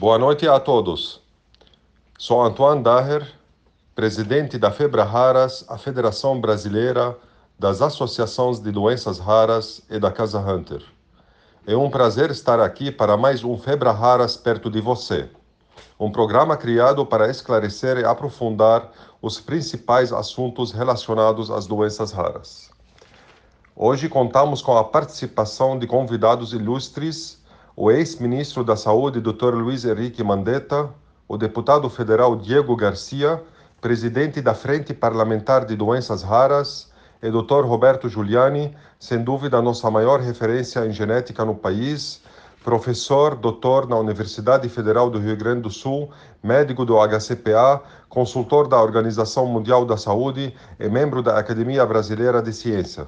Boa noite a todos. Sou Antoine Daher, presidente da FEBRA Raras, a Federação Brasileira das Associações de Doenças Raras e da Casa Hunter. É um prazer estar aqui para mais um FEBRA Raras perto de você, um programa criado para esclarecer e aprofundar os principais assuntos relacionados às doenças raras. Hoje contamos com a participação de convidados ilustres, o ex-ministro da Saúde, Dr. Luiz Henrique Mandetta, o deputado federal Diego Garcia, presidente da Frente Parlamentar de Doenças Raras, e Dr. Roberto Giuliani, sem dúvida a nossa maior referência em genética no país, professor, doutor na Universidade Federal do Rio Grande do Sul, médico do HCPA, consultor da Organização Mundial da Saúde e membro da Academia Brasileira de Ciência.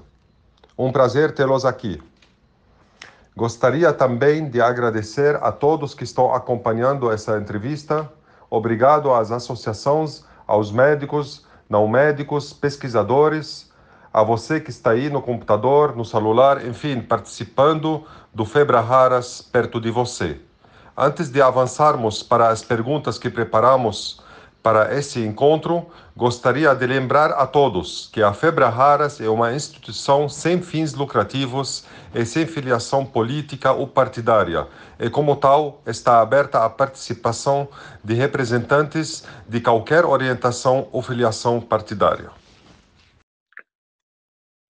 Um prazer tê-los aqui. Gostaria também de agradecer a todos que estão acompanhando essa entrevista. Obrigado às associações, aos médicos, não médicos, pesquisadores, a você que está aí no computador, no celular, enfim, participando do FEBRA Raras perto de você. Antes de avançarmos para as perguntas que preparamos para esse encontro, gostaria de lembrar a todos que a FEBRA Raras é uma instituição sem fins lucrativos e sem filiação política ou partidária, e como tal está aberta à participação de representantes de qualquer orientação ou filiação partidária.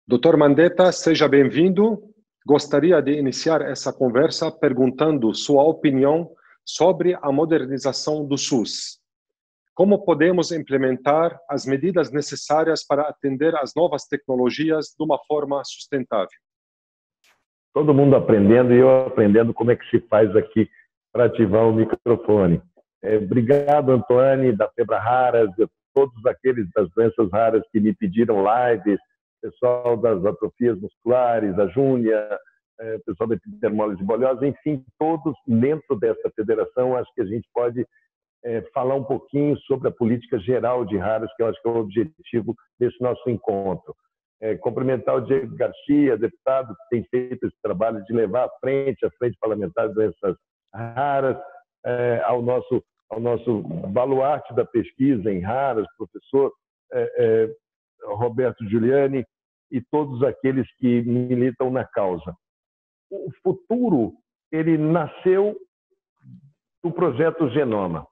Dr. Mandetta, seja bem-vindo. Gostaria de iniciar essa conversa perguntando sua opinião sobre a modernização do SUS. Como podemos implementar as medidas necessárias para atender às novas tecnologias de uma forma sustentável? Todo mundo aprendendo e eu aprendendo como é que se faz aqui para ativar o microfone. Obrigado, Antoine, da FEBRA Raras, de todos aqueles das doenças raras que me pediram lives, pessoal das atrofias musculares, a Júnia, pessoal da epidermólise bolhosa, enfim, todos dentro dessa federação. Acho que a gente pode falar um pouquinho sobre a política geral de raras, que eu acho que é o objetivo desse nosso encontro. Cumprimentar o Diego Garcia, deputado, que tem feito esse trabalho de levar à frente a Frente Parlamentar de Doenças Raras, ao nosso baluarte da pesquisa em raras, professor Roberto Giuliani, e todos aqueles que militam na causa. O futuro, ele nasceu do projeto Genoma.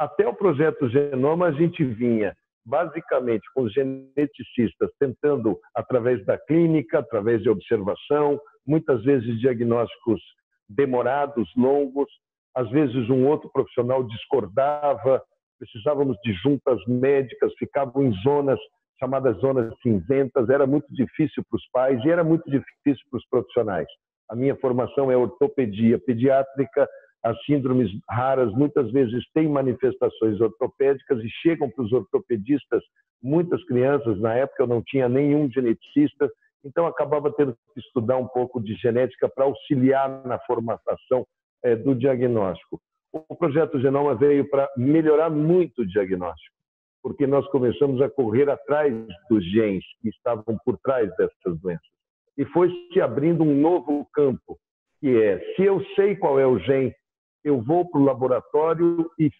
Até o projeto Genoma, a gente vinha basicamente com os geneticistas tentando, através da clínica, através de observação, muitas vezes diagnósticos demorados, longos, às vezes um outro profissional discordava, precisávamos de juntas médicas, ficavam em zonas chamadas zonas cinzentas, era muito difícil para os pais e era muito difícil para os profissionais. A minha formação é ortopedia pediátrica, as síndromes raras muitas vezes têm manifestações ortopédicas e chegam para os ortopedistas muitas crianças. Na época eu não tinha nenhum geneticista, então acabava tendo que estudar um pouco de genética para auxiliar na formatação do diagnóstico. O projeto Genoma veio para melhorar muito o diagnóstico, porque nós começamos a correr atrás dos genes que estavam por trás dessas doenças. E foi se abrindo um novo campo, que é, se eu sei qual é o gene, eu vou para o laboratório e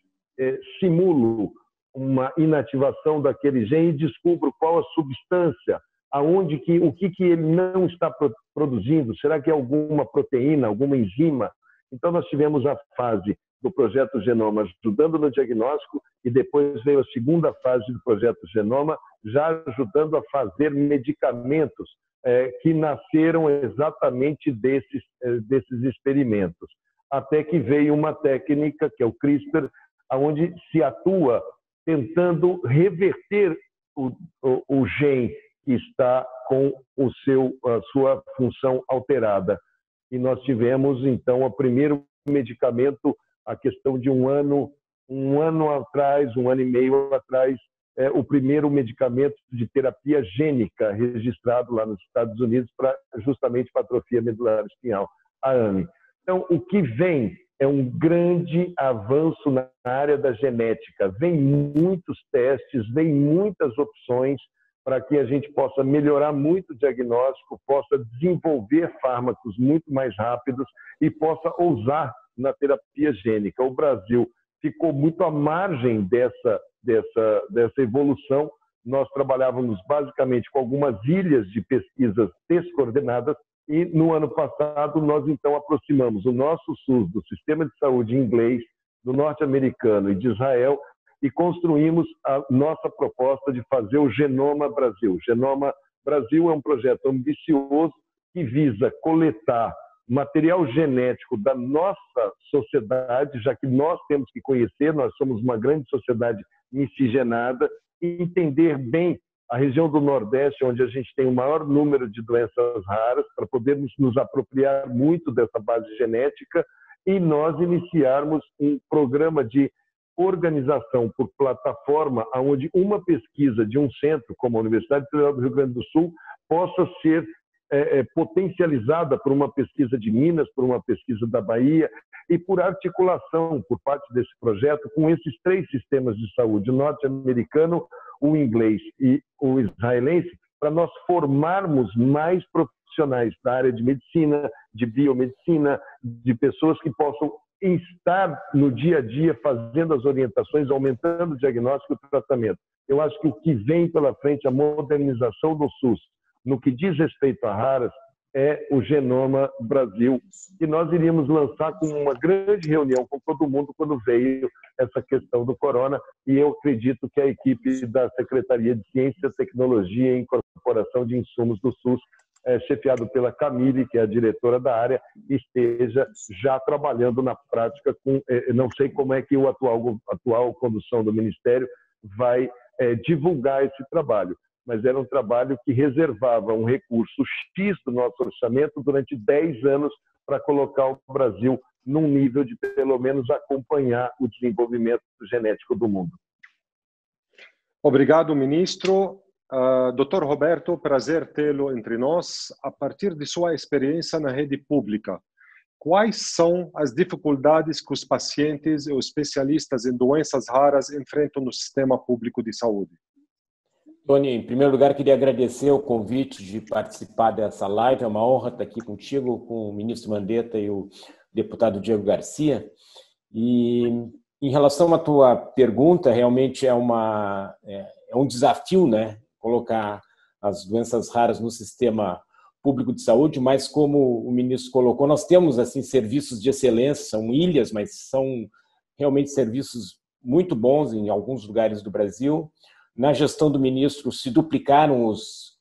simulo uma inativação daquele gene e descubro qual a substância, o que ele não está produzindo, será que é alguma proteína, alguma enzima? Então nós tivemos a fase do projeto Genoma ajudando no diagnóstico e depois veio a segunda fase do projeto Genoma já ajudando a fazer medicamentos que nasceram exatamente desses experimentos. Até que veio uma técnica, que é o CRISPR, onde se atua tentando reverter o gene que está com a sua função alterada. E nós tivemos, então, o primeiro medicamento, a questão de um ano atrás, um ano e meio atrás, o primeiro medicamento de terapia gênica registrado lá nos Estados Unidos justamente para atrofia medular espinhal, a AME. Então, o que vem é um grande avanço na área da genética. Vem muitos testes, vem muitas opções para que a gente possa melhorar muito o diagnóstico, possa desenvolver fármacos muito mais rápidos e possa ousar na terapia gênica. O Brasil ficou muito à margem dessa evolução. Nós trabalhávamos basicamente com algumas ilhas de pesquisas descoordenadas e no ano passado nós então aproximamos o nosso SUS do sistema de saúde inglês, do norte-americano e de Israel e construímos a nossa proposta de fazer o Genoma Brasil. O Genoma Brasil é um projeto ambicioso que visa coletar material genético da nossa sociedade, já que nós temos que conhecer, nós somos uma grande sociedade miscigenada, e entender bem a região do Nordeste, onde a gente tem o maior número de doenças raras, para podermos nos apropriar muito dessa base genética e nós iniciarmos um programa de organização por plataforma, onde uma pesquisa de um centro, como a Universidade Federal do Rio Grande do Sul, possa ser potencializada por uma pesquisa de Minas, por uma pesquisa da Bahia e por articulação por parte desse projeto com esses 3 sistemas de saúde, o norte-americano, o inglês e o israelense, para nós formarmos mais profissionais da área de medicina, de biomedicina, de pessoas que possam estar no dia a dia fazendo as orientações, aumentando o diagnóstico e o tratamento. Eu acho que o que vem pela frente, a modernização do SUS, no que diz respeito a raras, é o Genoma Brasil, que nós iríamos lançar com uma grande reunião com todo mundo quando veio essa questão do corona, e eu acredito que a equipe da Secretaria de Ciência, Tecnologia e Incorporação de Insumos do SUS, chefiado pela Camille, que é a diretora da área, esteja já trabalhando na prática com, não sei como é que a atual condução do Ministério vai divulgar esse trabalho, mas era um trabalho que reservava um recurso X do nosso orçamento durante 10 anos para colocar o Brasil num nível de, pelo menos, acompanhar o desenvolvimento genético do mundo. Obrigado, ministro. Dr. Roberto, prazer tê-lo entre nós. A partir de sua experiência na rede pública, quais são as dificuldades que os pacientes e os especialistas em doenças raras enfrentam no sistema público de saúde? Tony, em primeiro lugar, queria agradecer o convite de participar dessa live. É uma honra estar aqui contigo, com o ministro Mandetta e o deputado Diego Garcia. E em relação à tua pergunta, realmente é um desafio, né, colocar as doenças raras no sistema público de saúde, mas como o ministro colocou, nós temos assim serviços de excelência, são ilhas, mas são realmente serviços muito bons em alguns lugares do Brasil. Na gestão do ministro se duplicaram os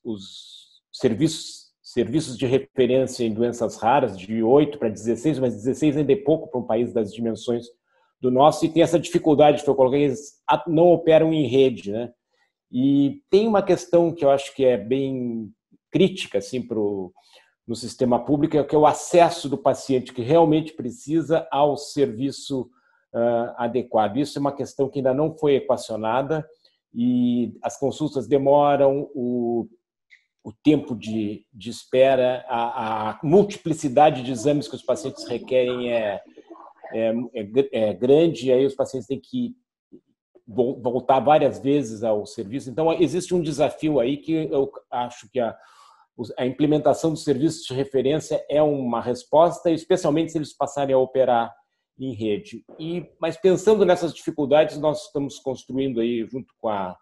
serviços de referência em doenças raras, de 8 para 16, mas 16 ainda é pouco para um país das dimensões do nosso, e tem essa dificuldade que eu coloquei, eles não operam em rede, né? E tem uma questão que eu acho que é bem crítica assim, no sistema público, que é o acesso do paciente que realmente precisa ao serviço adequado. Isso é uma questão que ainda não foi equacionada, e as consultas demoram, o tempo de espera, a multiplicidade de exames que os pacientes requerem é grande, e aí os pacientes têm que voltar várias vezes ao serviço. Então, existe um desafio aí que eu acho que a implementação dos serviços de referência é uma resposta, especialmente se eles passarem a operar em rede. Mas pensando nessas dificuldades, nós estamos construindo aí, junto com a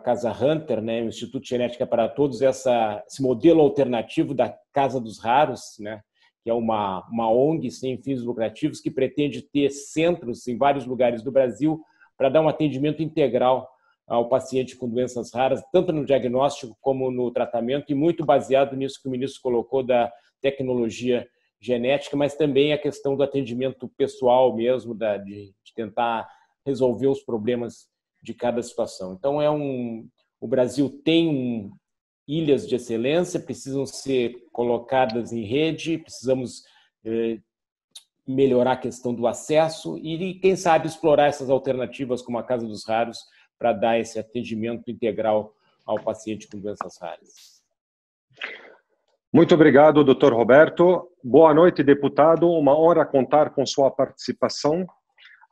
Casa Hunter, né, o Instituto Genética para Todos, esse modelo alternativo da Casa dos Raros, né, que é uma ONG sem fins lucrativos que pretende ter centros em vários lugares do Brasil para dar um atendimento integral ao paciente com doenças raras, tanto no diagnóstico como no tratamento, e muito baseado nisso que o ministro colocou da tecnologia genética, mas também a questão do atendimento pessoal mesmo, de tentar resolver os problemas de cada situação. Então, o Brasil tem ilhas de excelência, precisam ser colocadas em rede, precisamos melhorar a questão do acesso e, quem sabe, explorar essas alternativas como a Casa dos Raros para dar esse atendimento integral ao paciente com doenças raras. Muito obrigado, Dr. Roberto. Boa noite, deputado. Uma honra contar com sua participação.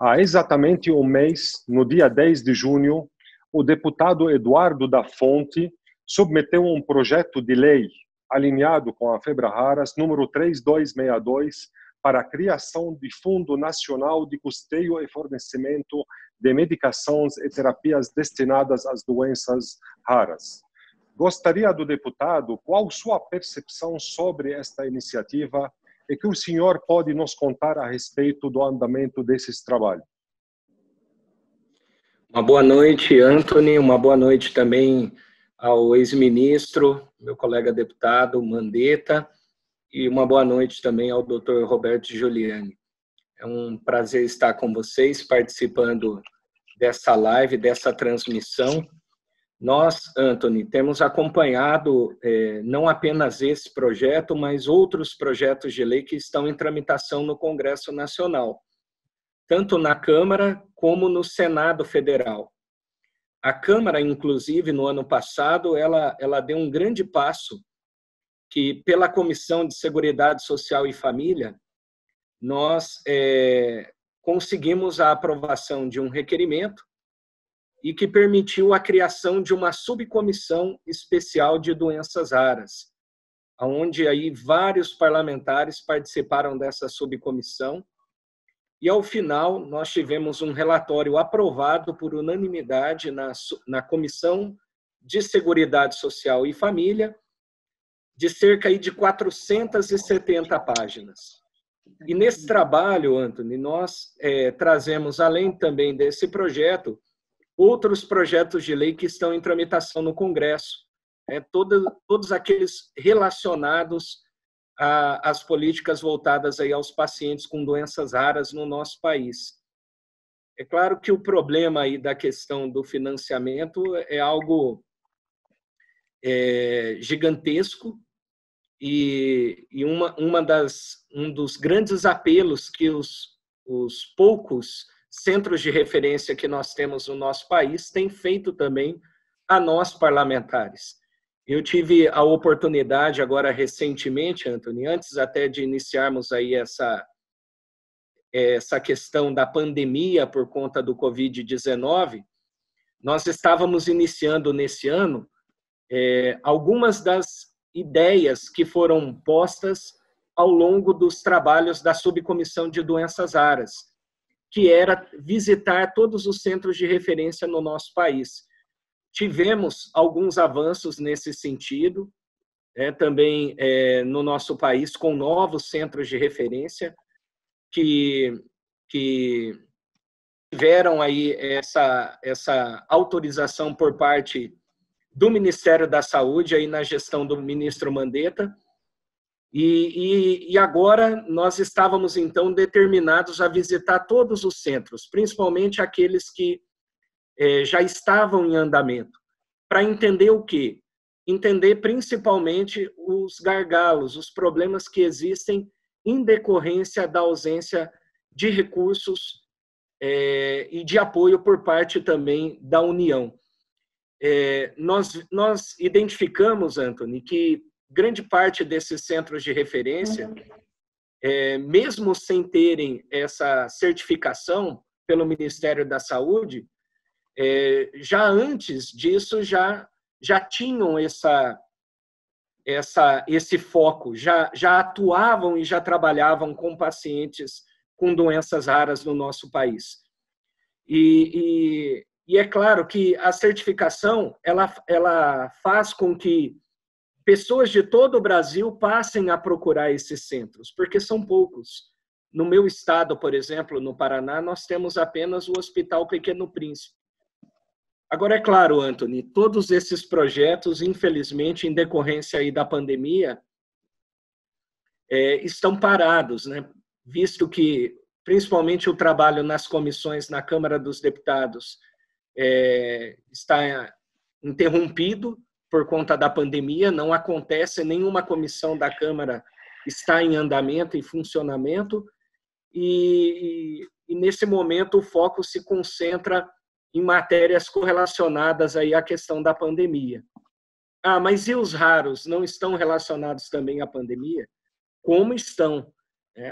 Há exatamente um mês, no dia 10 de junho, o deputado Eduardo da Fonte submeteu um projeto de lei alinhado com a Febraharas, número 3262, para a criação de Fundo Nacional de Custeio e Fornecimento de Medicações e Terapias destinadas às doenças raras. Gostaria do deputado qual sua percepção sobre esta iniciativa e que o senhor pode nos contar a respeito do andamento desses trabalhos. Uma boa noite, Antony, uma boa noite também ao ex-ministro, meu colega deputado Mandetta, e uma boa noite também ao Dr. Roberto Giuliani. É um prazer estar com vocês, participando dessa live, dessa transmissão. Nós, Antony, temos acompanhado não apenas esse projeto, mas outros projetos de lei que estão em tramitação no Congresso Nacional, tanto na Câmara como no Senado Federal. A Câmara, inclusive, no ano passado, ela deu um grande passo que, pela Comissão de Seguridade Social e Família, nós conseguimos a aprovação de um requerimento e que permitiu a criação de uma subcomissão especial de doenças raras, onde aí vários parlamentares participaram dessa subcomissão. E, ao final, nós tivemos um relatório aprovado por unanimidade na Comissão de Seguridade Social e Família, de cerca de 470 páginas. E nesse trabalho, Antony, nós trazemos, além também desse projeto, outros projetos de lei que estão em tramitação no Congresso, todos aqueles relacionados às políticas voltadas aí aos pacientes com doenças raras no nosso país. É claro que o problema aí da questão do financiamento é algo gigantesco e um dos grandes apelos que os poucos centros de referência que nós temos no nosso país têm feito também a nós parlamentares. Eu tive a oportunidade agora recentemente, Antony, antes até de iniciarmos aí essa questão da pandemia por conta do Covid-19, nós estávamos iniciando nesse ano algumas das ideias que foram postas ao longo dos trabalhos da Subcomissão de Doenças Raras, que era visitar todos os centros de referência no nosso país. Tivemos alguns avanços nesse sentido, também no nosso país, com novos centros de referência que tiveram aí essa autorização por parte do Ministério da Saúde, aí na gestão do ministro Mandetta, e agora nós estávamos, então, determinados a visitar todos os centros, principalmente aqueles que já estavam em andamento, para entender o quê? Entender principalmente os gargalos, os problemas que existem em decorrência da ausência de recursos e de apoio por parte também da União. Nós identificamos, Antony, que grande parte desses centros de referência, mesmo sem terem essa certificação pelo Ministério da Saúde, já antes disso já tinham esse foco, já atuavam e já trabalhavam com pacientes com doenças raras no nosso país. E é claro que a certificação ela faz com que pessoas de todo o Brasil passem a procurar esses centros, porque são poucos. No meu estado, por exemplo, no Paraná, nós temos apenas o Hospital Pequeno Príncipe. Agora, é claro, Antony, todos esses projetos, infelizmente, em decorrência aí da pandemia, estão parados, né? Visto que, principalmente, o trabalho nas comissões na Câmara dos Deputados está interrompido por conta da pandemia, não acontece, nenhuma comissão da Câmara está em andamento, em funcionamento, e nesse momento o foco se concentra em matérias correlacionadas aí à questão da pandemia. Mas e os raros não estão relacionados também à pandemia? Como estão?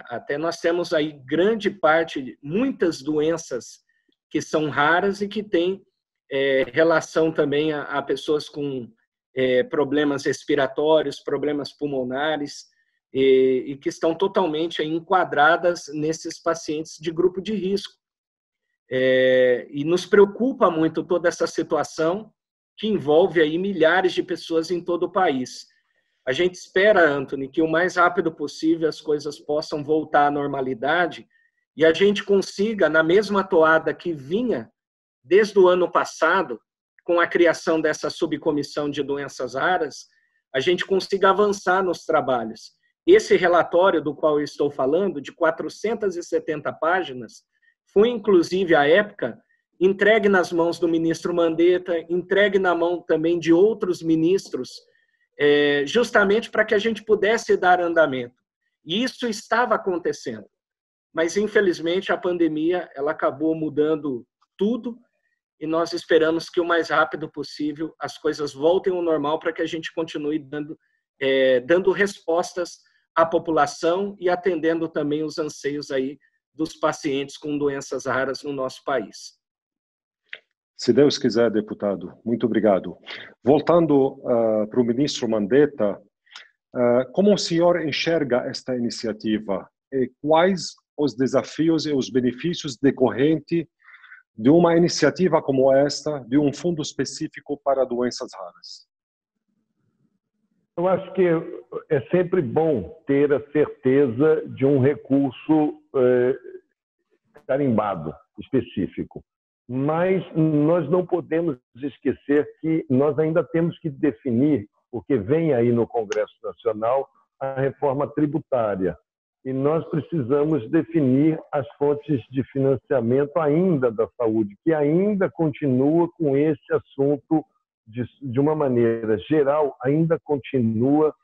Até nós temos aí grande parte, muitas doenças que são raras e que têm relação também a pessoas com problemas respiratórios, problemas pulmonares. e que estão totalmente enquadradas nesses pacientes de grupo de risco. E nos preocupa muito toda essa situação que envolve aí milhares de pessoas em todo o país. A gente espera, Anthony, que o mais rápido possível as coisas possam voltar à normalidade e a gente consiga, na mesma toada que vinha desde o ano passado, com a criação dessa subcomissão de doenças raras, a gente consiga avançar nos trabalhos. Esse relatório do qual eu estou falando, de 470 páginas, foi, inclusive, à época, entregue nas mãos do ministro Mandetta, entregue na mão também de outros ministros, justamente para que a gente pudesse dar andamento. E isso estava acontecendo. Mas, infelizmente, a pandemia ela acabou mudando tudo e nós esperamos que o mais rápido possível as coisas voltem ao normal para que a gente continue dando respostas à população e atendendo também os anseios aí dos pacientes com doenças raras no nosso país. Se Deus quiser, deputado. Muito obrigado. Voltando para o ministro Mandetta, como o senhor enxerga esta iniciativa? E quais os desafios e os benefícios decorrentes de uma iniciativa como esta, de um fundo específico para doenças raras? Eu acho que é sempre bom ter a certeza de um recurso carimbado, específico. Mas nós não podemos esquecer que nós ainda temos que definir, porque vem aí no Congresso Nacional, a reforma tributária. E nós precisamos definir as fontes de financiamento ainda da saúde, que ainda continua com esse assunto de uma maneira geral, ainda continua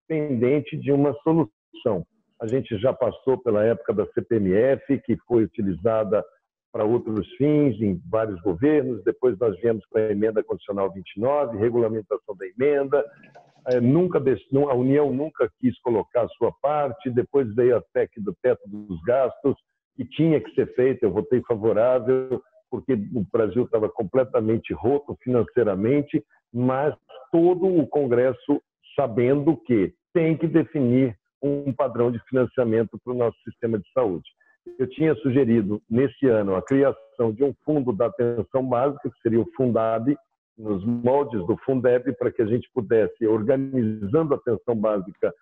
pendente de uma solução. A gente já passou pela época da CPMF, que foi utilizada para outros fins em vários governos, depois nós viemos com a emenda condicional 29, regulamentação da emenda, a União nunca quis colocar a sua parte, depois veio a PEC do teto dos gastos, que tinha que ser feita, eu votei favorável, porque o Brasil estava completamente roto financeiramente, mas todo o Congresso sabendo que tem que definir um padrão de financiamento para o nosso sistema de saúde. Eu tinha sugerido, nesse ano, a criação de um fundo da atenção básica, que seria o Fundab, nos moldes do Fundeb, para que a gente pudesse, organizando a atenção básica,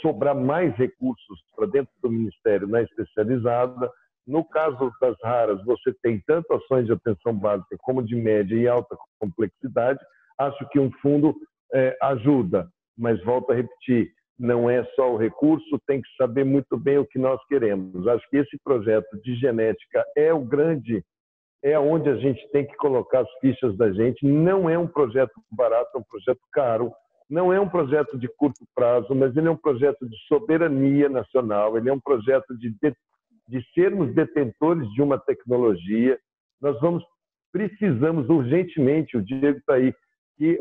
sobrar mais recursos para dentro do Ministério na especializada. No caso das raras, você tem tanto ações de atenção básica como de média e alta complexidade. Acho que um fundo ajuda, mas volto a repetir, não é só o recurso, tem que saber muito bem o que nós queremos. Acho que esse projeto de genética é o grande, é onde a gente tem que colocar as fichas da gente. Não é um projeto barato, é um projeto caro, não é um projeto de curto prazo, mas ele é um projeto de soberania nacional, ele é um projeto de sermos detentores de uma tecnologia. Nós precisamos urgentemente, o Diego está aí, que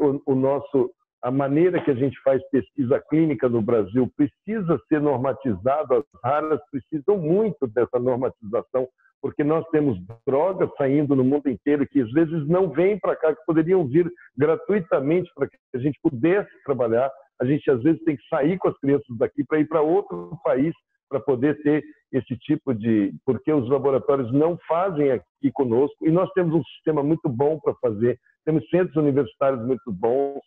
a maneira que a gente faz pesquisa clínica no Brasil precisa ser normatizada, as raras precisam muito dessa normatização, porque nós temos drogas saindo no mundo inteiro que às vezes não vêm para cá, que poderiam vir gratuitamente para que a gente pudesse trabalhar. A gente às vezes tem que sair com as crianças daqui para ir para outro país para poder ter esse tipo de... Porque os laboratórios não fazem aqui conosco e nós temos um sistema muito bom para fazer, temos centros universitários muito bons.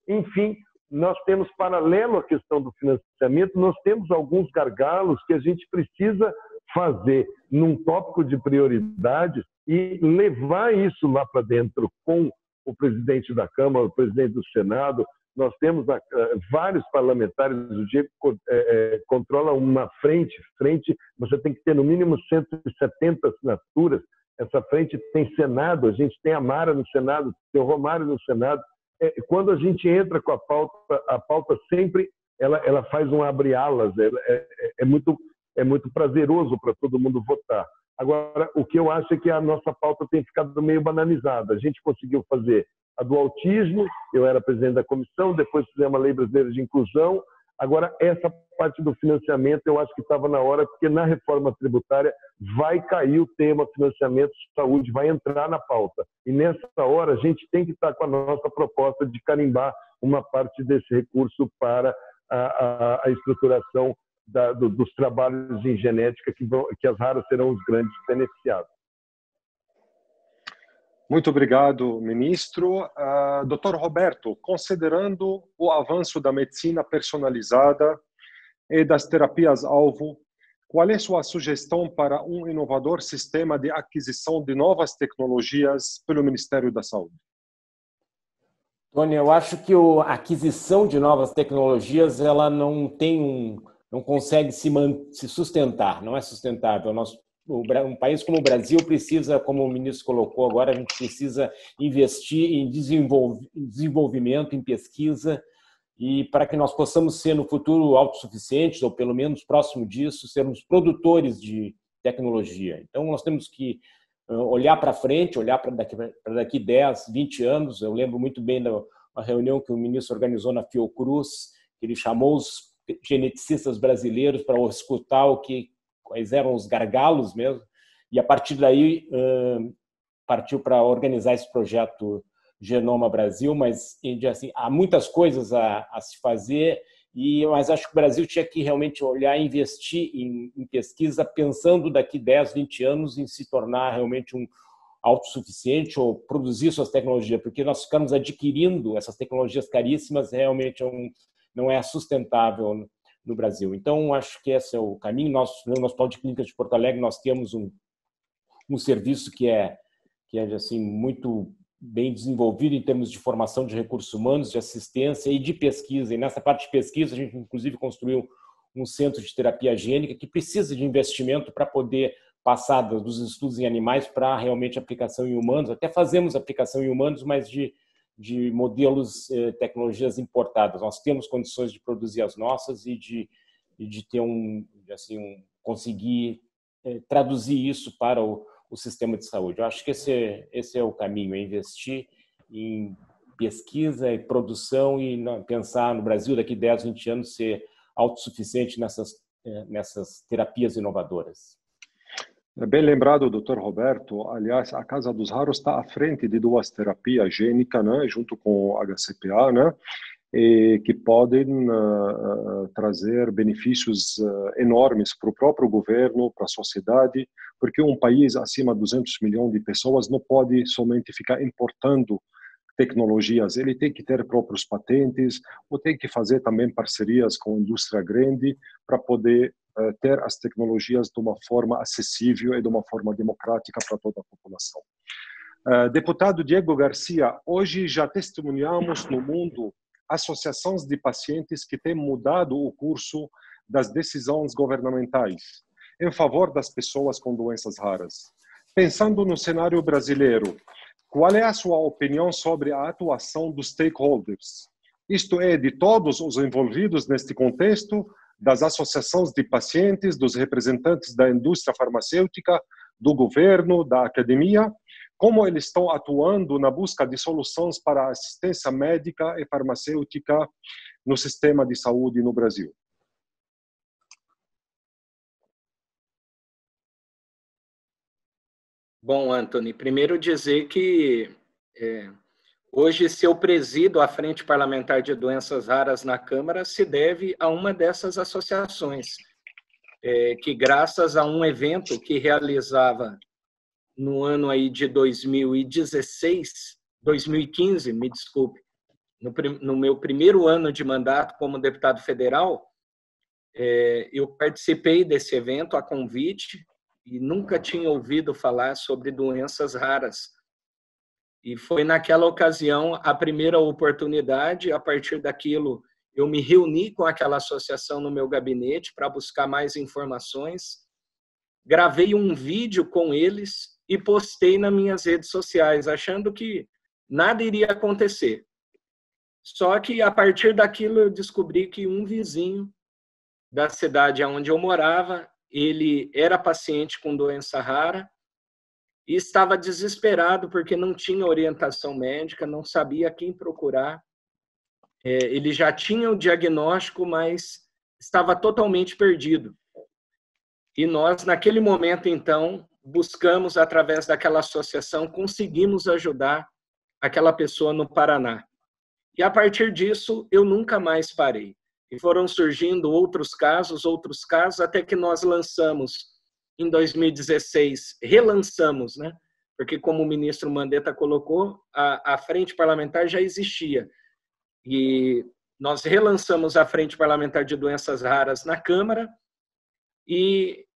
Enfim, nós temos, paralelo à questão do financiamento, nós temos alguns gargalos que a gente precisa fazer num tópico de prioridades e levar isso lá para dentro com o presidente da Câmara, o presidente do Senado. Nós temos vários parlamentares, o Diego controla uma frente, você tem que ter no mínimo 170 assinaturas. Essa frente tem Senado, a gente tem a Mara no Senado, tem o Romário no Senado. Quando a gente entra com a pauta sempre ela faz um abre-alas, é muito prazeroso para todo mundo votar. Agora, o que eu acho é que a nossa pauta tem ficado meio banalizada. A gente conseguiu fazer a do autismo, eu era presidente da comissão, depois fizemos a Lei Brasileira de Inclusão. Agora, essa parte do financiamento eu acho que estava na hora, porque na reforma tributária vai cair o tema financiamento de saúde, vai entrar na pauta. E nessa hora a gente tem que estar com a nossa proposta de carimbar uma parte desse recurso para a estruturação dos trabalhos em genética que as raras serão os grandes beneficiados. Muito obrigado, ministro. Dr. Roberto, considerando o avanço da medicina personalizada e das terapias-alvo, qual é sua sugestão para um inovador sistema de aquisição de novas tecnologias pelo Ministério da Saúde? Tony, eu acho que a aquisição de novas tecnologias ela não consegue se sustentar, não é sustentável. Um país como o Brasil precisa, como o ministro colocou agora, a gente precisa investir em desenvolvimento, em pesquisa, e para que nós possamos ser no futuro autossuficientes, ou pelo menos próximo disso, sermos produtores de tecnologia. Então, nós temos que olhar para frente, olhar para daqui 10, 20 anos. Eu lembro muito bem da uma reunião que o ministro organizou na Fiocruz, que ele chamou os geneticistas brasileiros para escutar quais eram os gargalos mesmo, e a partir daí partiu para organizar esse projeto Genoma Brasil, mas assim, há muitas coisas a se fazer, mas acho que o Brasil tinha que realmente olhar e investir em pesquisa, pensando daqui 10, 20 anos em se tornar realmente um autossuficiente ou produzir suas tecnologias, porque nós ficamos adquirindo essas tecnologias caríssimas, realmente não é sustentável no Brasil. Então, acho que esse é o caminho. No Hospital de Clínicas de Porto Alegre, nós temos um serviço que é assim, muito bem desenvolvido em termos de formação de recursos humanos, de assistência e de pesquisa. E nessa parte de pesquisa, a gente, inclusive, construiu um centro de terapia gênica que precisa de investimento para poder passar dos estudos em animais para realmente aplicação em humanos. Até fazemos aplicação em humanos, mas de modelos, tecnologias importadas. Nós temos condições de produzir as nossas e de ter conseguir traduzir isso para o sistema de saúde. Eu acho que esse é o caminho, é investir em pesquisa e produção e pensar no Brasil daqui 10, 20 anos ser autossuficiente nessas terapias inovadoras. É bem lembrado, Dr. Roberto. Aliás, a Casa dos Raros está à frente de duas terapias gênicas, né, junto com o HCPA, né, e que podem trazer benefícios enormes para o próprio governo, para a sociedade, porque um país acima de 200 milhões de pessoas não pode somente ficar importando tecnologias, ele tem que ter próprios patentes, ou tem que fazer também parcerias com a indústria grande para poder ter as tecnologias de uma forma acessível e de uma forma democrática para toda a população. Deputado Diego Garcia, hoje já testemunhamos no mundo associações de pacientes que têm mudado o curso das decisões governamentais em favor das pessoas com doenças raras. Pensando no cenário brasileiro, qual é a sua opinião sobre a atuação dos stakeholders? Isto é, de todos os envolvidos neste contexto, das associações de pacientes, dos representantes da indústria farmacêutica, do governo, da academia, como eles estão atuando na busca de soluções para a assistência médica e farmacêutica no sistema de saúde no Brasil. Bom, Anthony, primeiro dizer que hoje, se eu presido a Frente Parlamentar de Doenças Raras na Câmara, se deve a uma dessas associações, que graças a um evento que realizava no ano aí de 2015, me desculpe, no meu primeiro ano de mandato como deputado federal, eu participei desse evento a convite e nunca tinha ouvido falar sobre doenças raras. E foi naquela ocasião a primeira oportunidade. A partir daquilo, eu me reuni com aquela associação no meu gabinete para buscar mais informações. Gravei um vídeo com eles e postei nas minhas redes sociais, achando que nada iria acontecer. Só que, a partir daquilo, eu descobri que um vizinho da cidade onde eu morava, ele era paciente com doença rara, e estava desesperado porque não tinha orientação médica, não sabia quem procurar. Ele já tinha o diagnóstico, mas estava totalmente perdido. E nós, naquele momento, então, buscamos, através daquela associação, conseguimos ajudar aquela pessoa no Paraná. E, a partir disso, eu nunca mais parei. e foram surgindo outros casos, até que nós lançamos, em 2016, relançamos, né? Porque, como o ministro Mandetta colocou, a Frente Parlamentar já existia. E nós relançamos a Frente Parlamentar de Doenças Raras na Câmara, e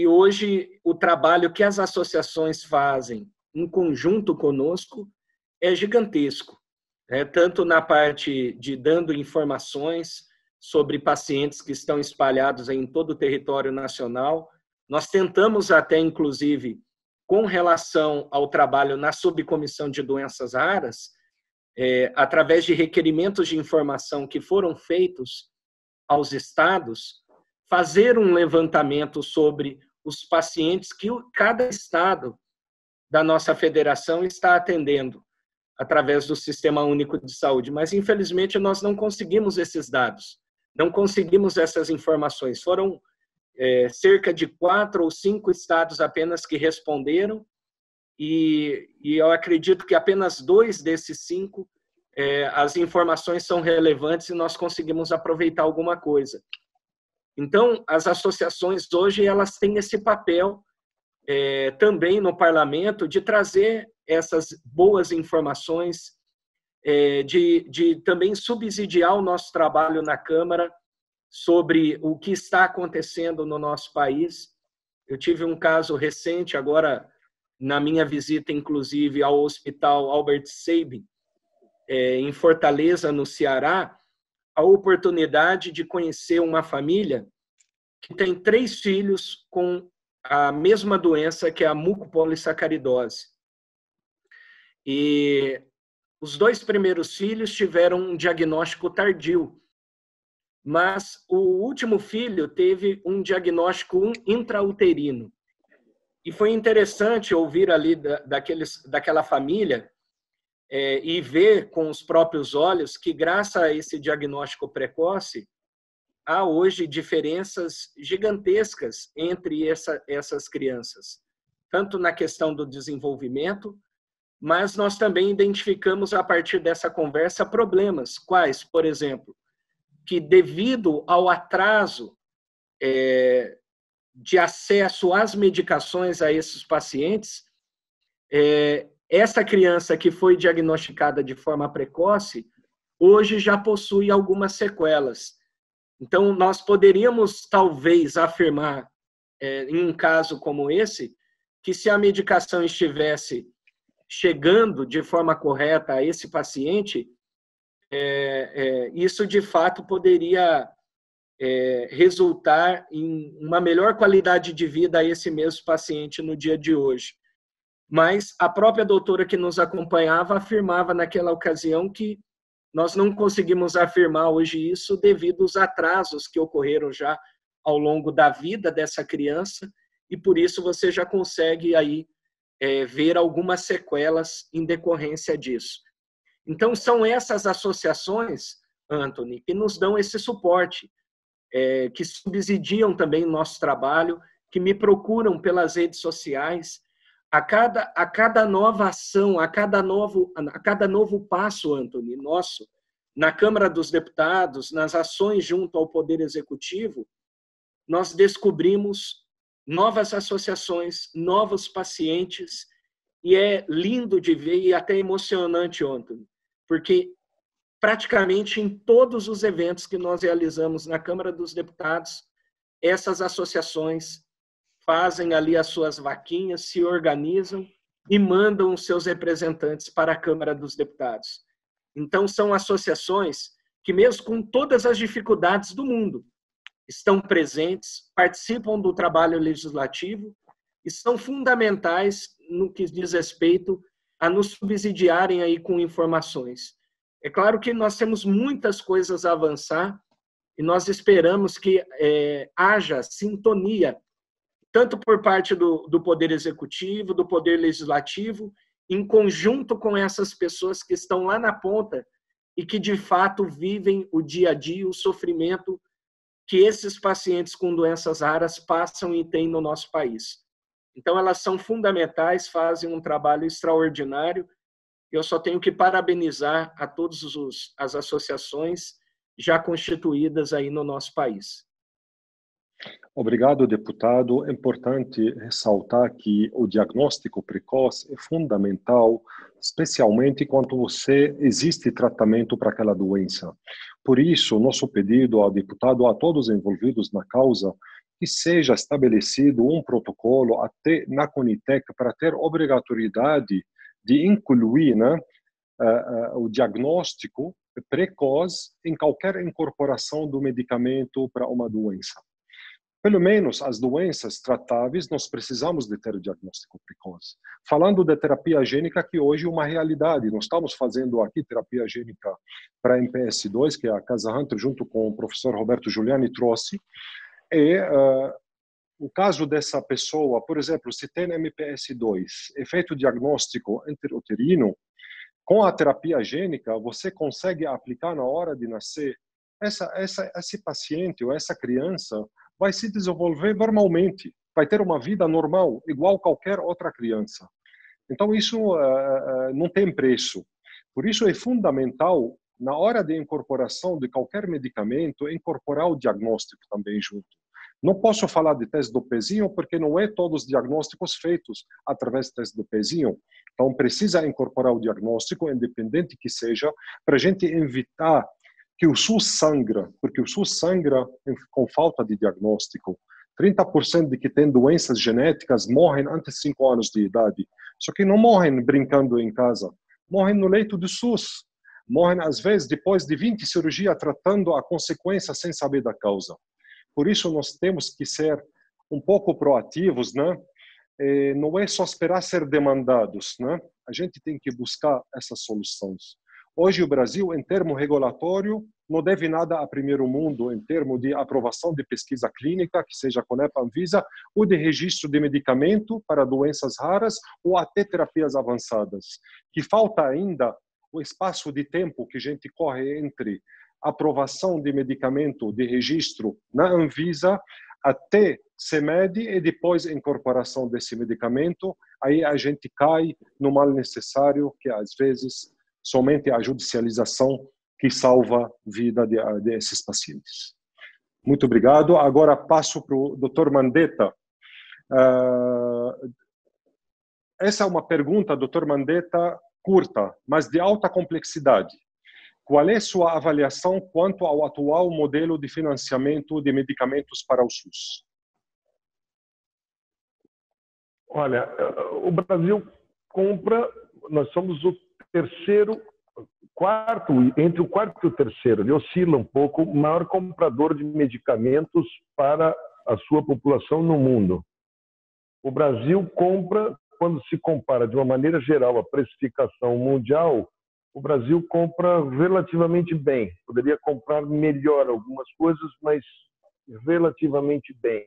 hoje o trabalho que as associações fazem em conjunto conosco é gigantesco, tanto na parte de dando informações sobre pacientes que estão espalhados em todo o território nacional. Nós tentamos até, inclusive, com relação ao trabalho na subcomissão de doenças raras, através de requerimentos de informação que foram feitos aos estados, fazer um levantamento sobre os pacientes que cada estado da nossa federação está atendendo através do Sistema Único de Saúde. Mas, infelizmente, nós não conseguimos esses dados, não conseguimos essas informações. Foram cerca de 4 ou 5 estados apenas que responderam, e eu acredito que apenas 2 desses 5 as informações são relevantes e nós conseguimos aproveitar alguma coisa. Então, as associações hoje elas têm esse papel também no parlamento de trazer essas boas informações, de também subsidiar o nosso trabalho na Câmara sobre o que está acontecendo no nosso país. Eu tive um caso recente agora, na minha visita, inclusive, ao Hospital Albert Sabin, em Fortaleza, no Ceará, a oportunidade de conhecer uma família que tem 3 filhos com a mesma doença, que é a mucopolissacaridose. E os 2 primeiros filhos tiveram um diagnóstico tardio, mas o último filho teve um diagnóstico intrauterino. E foi interessante ouvir ali daquela família e ver com os próprios olhos que, graças a esse diagnóstico precoce, há hoje diferenças gigantescas entre essas crianças, tanto na questão do desenvolvimento, mas nós também identificamos, a partir dessa conversa, problemas. Quais? Por exemplo, que devido ao atraso de acesso às medicações a esses pacientes, essa criança que foi diagnosticada de forma precoce, hoje já possui algumas sequelas. Então, nós poderíamos, talvez, afirmar, em um caso como esse, que se a medicação estivesse chegando de forma correta a esse paciente, isso, de fato, poderia resultar em uma melhor qualidade de vida a esse mesmo paciente no dia de hoje. Mas a própria doutora que nos acompanhava afirmava naquela ocasião que nós não conseguimos afirmar hoje isso devido aos atrasos que ocorreram já ao longo da vida dessa criança, e por isso você já consegue aí ver algumas sequelas em decorrência disso. Então, são essas associações, Anthony, que nos dão esse suporte, que subsidiam também o nosso trabalho, que me procuram pelas redes sociais. A cada nova ação, a cada novo passo, Anthony, nosso, na Câmara dos Deputados, nas ações junto ao Poder Executivo, nós descobrimos novas associações, novos pacientes, e é lindo de ver e até emocionante, Anthony, porque praticamente em todos os eventos que nós realizamos na Câmara dos Deputados, essas associações fazem ali as suas vaquinhas, se organizam e mandam os seus representantes para a Câmara dos Deputados. Então, são associações que, mesmo com todas as dificuldades do mundo, estão presentes, participam do trabalho legislativo e são fundamentais no que diz respeito a nos subsidiarem aí com informações. É claro que nós temos muitas coisas a avançar e nós esperamos que haja sintonia, tanto por parte do Poder Executivo, do Poder Legislativo, em conjunto com essas pessoas que estão lá na ponta e que, de fato, vivem o dia a dia, o sofrimento que esses pacientes com doenças raras passam e têm no nosso país. Então, elas são fundamentais, fazem um trabalho extraordinário. Eu só tenho que parabenizar a todas as associações já constituídas aí no nosso país. Obrigado, deputado. É importante ressaltar que o diagnóstico precoce é fundamental, especialmente quando existe tratamento para aquela doença. Por isso, nosso pedido ao deputado, a todos envolvidos na causa, que seja estabelecido um protocolo até na Conitec para ter obrigatoriedade de incluir, né, o diagnóstico precoce em qualquer incorporação do medicamento para uma doença. Pelo menos as doenças tratáveis, nós precisamos de ter o diagnóstico precoce. Falando da terapia gênica, que hoje é uma realidade. Nós estamos fazendo aqui terapia gênica para MPS2, que a Casa Hunter, junto com o professor Roberto Giuliani, trouxe. E o caso dessa pessoa, por exemplo, se tem MPS2, é feito o diagnóstico intrauterino, com a terapia gênica, você consegue aplicar na hora de nascer. Esse paciente ou essa criança vai se desenvolver normalmente, vai ter uma vida normal, igual qualquer outra criança. Então, isso não tem preço. Por isso, é fundamental, na hora de incorporação de qualquer medicamento, incorporar o diagnóstico também junto. Não posso falar de teste do pezinho, porque não é todos os diagnósticos feitos através do teste do pezinho. Então, precisa incorporar o diagnóstico, independente que seja, para a gente evitar que o SUS sangra, porque o SUS sangra com falta de diagnóstico. 30% de que têm doenças genéticas morrem antes de 5 anos de idade. Só que não morrem brincando em casa, morrem no leito do SUS. Morrem, às vezes, depois de 20 cirurgias, tratando a consequência sem saber da causa. Por isso, nós temos que ser um pouco proativos, né? Não é só esperar ser demandados, né? A gente tem que buscar essas soluções. Hoje, o Brasil, em termo regulatório, não deve nada a primeiro mundo em termos de aprovação de pesquisa clínica, que seja CONEPA, Anvisa, ou de registro de medicamento para doenças raras ou até terapias avançadas. Que falta ainda o espaço de tempo que a gente corre entre aprovação de medicamento de registro na Anvisa até CEMED e depois a incorporação desse medicamento. Aí a gente cai no mal necessário, que às vezes somente a judicialização que salva a vida desses pacientes. Muito obrigado. Agora passo para o Dr. Mandetta. Essa é uma pergunta, Dr. Mandetta, curta, mas de alta complexidade. Qual é sua avaliação quanto ao atual modelo de financiamento de medicamentos para o SUS? Olha, o Brasil compra, nós somos o entre o quarto e o terceiro, ele oscila um pouco, o maior comprador de medicamentos para a sua população no mundo. O Brasil compra, quando se compara de uma maneira geral a precificação mundial, o Brasil compra relativamente bem. Poderia comprar melhor algumas coisas, mas relativamente bem.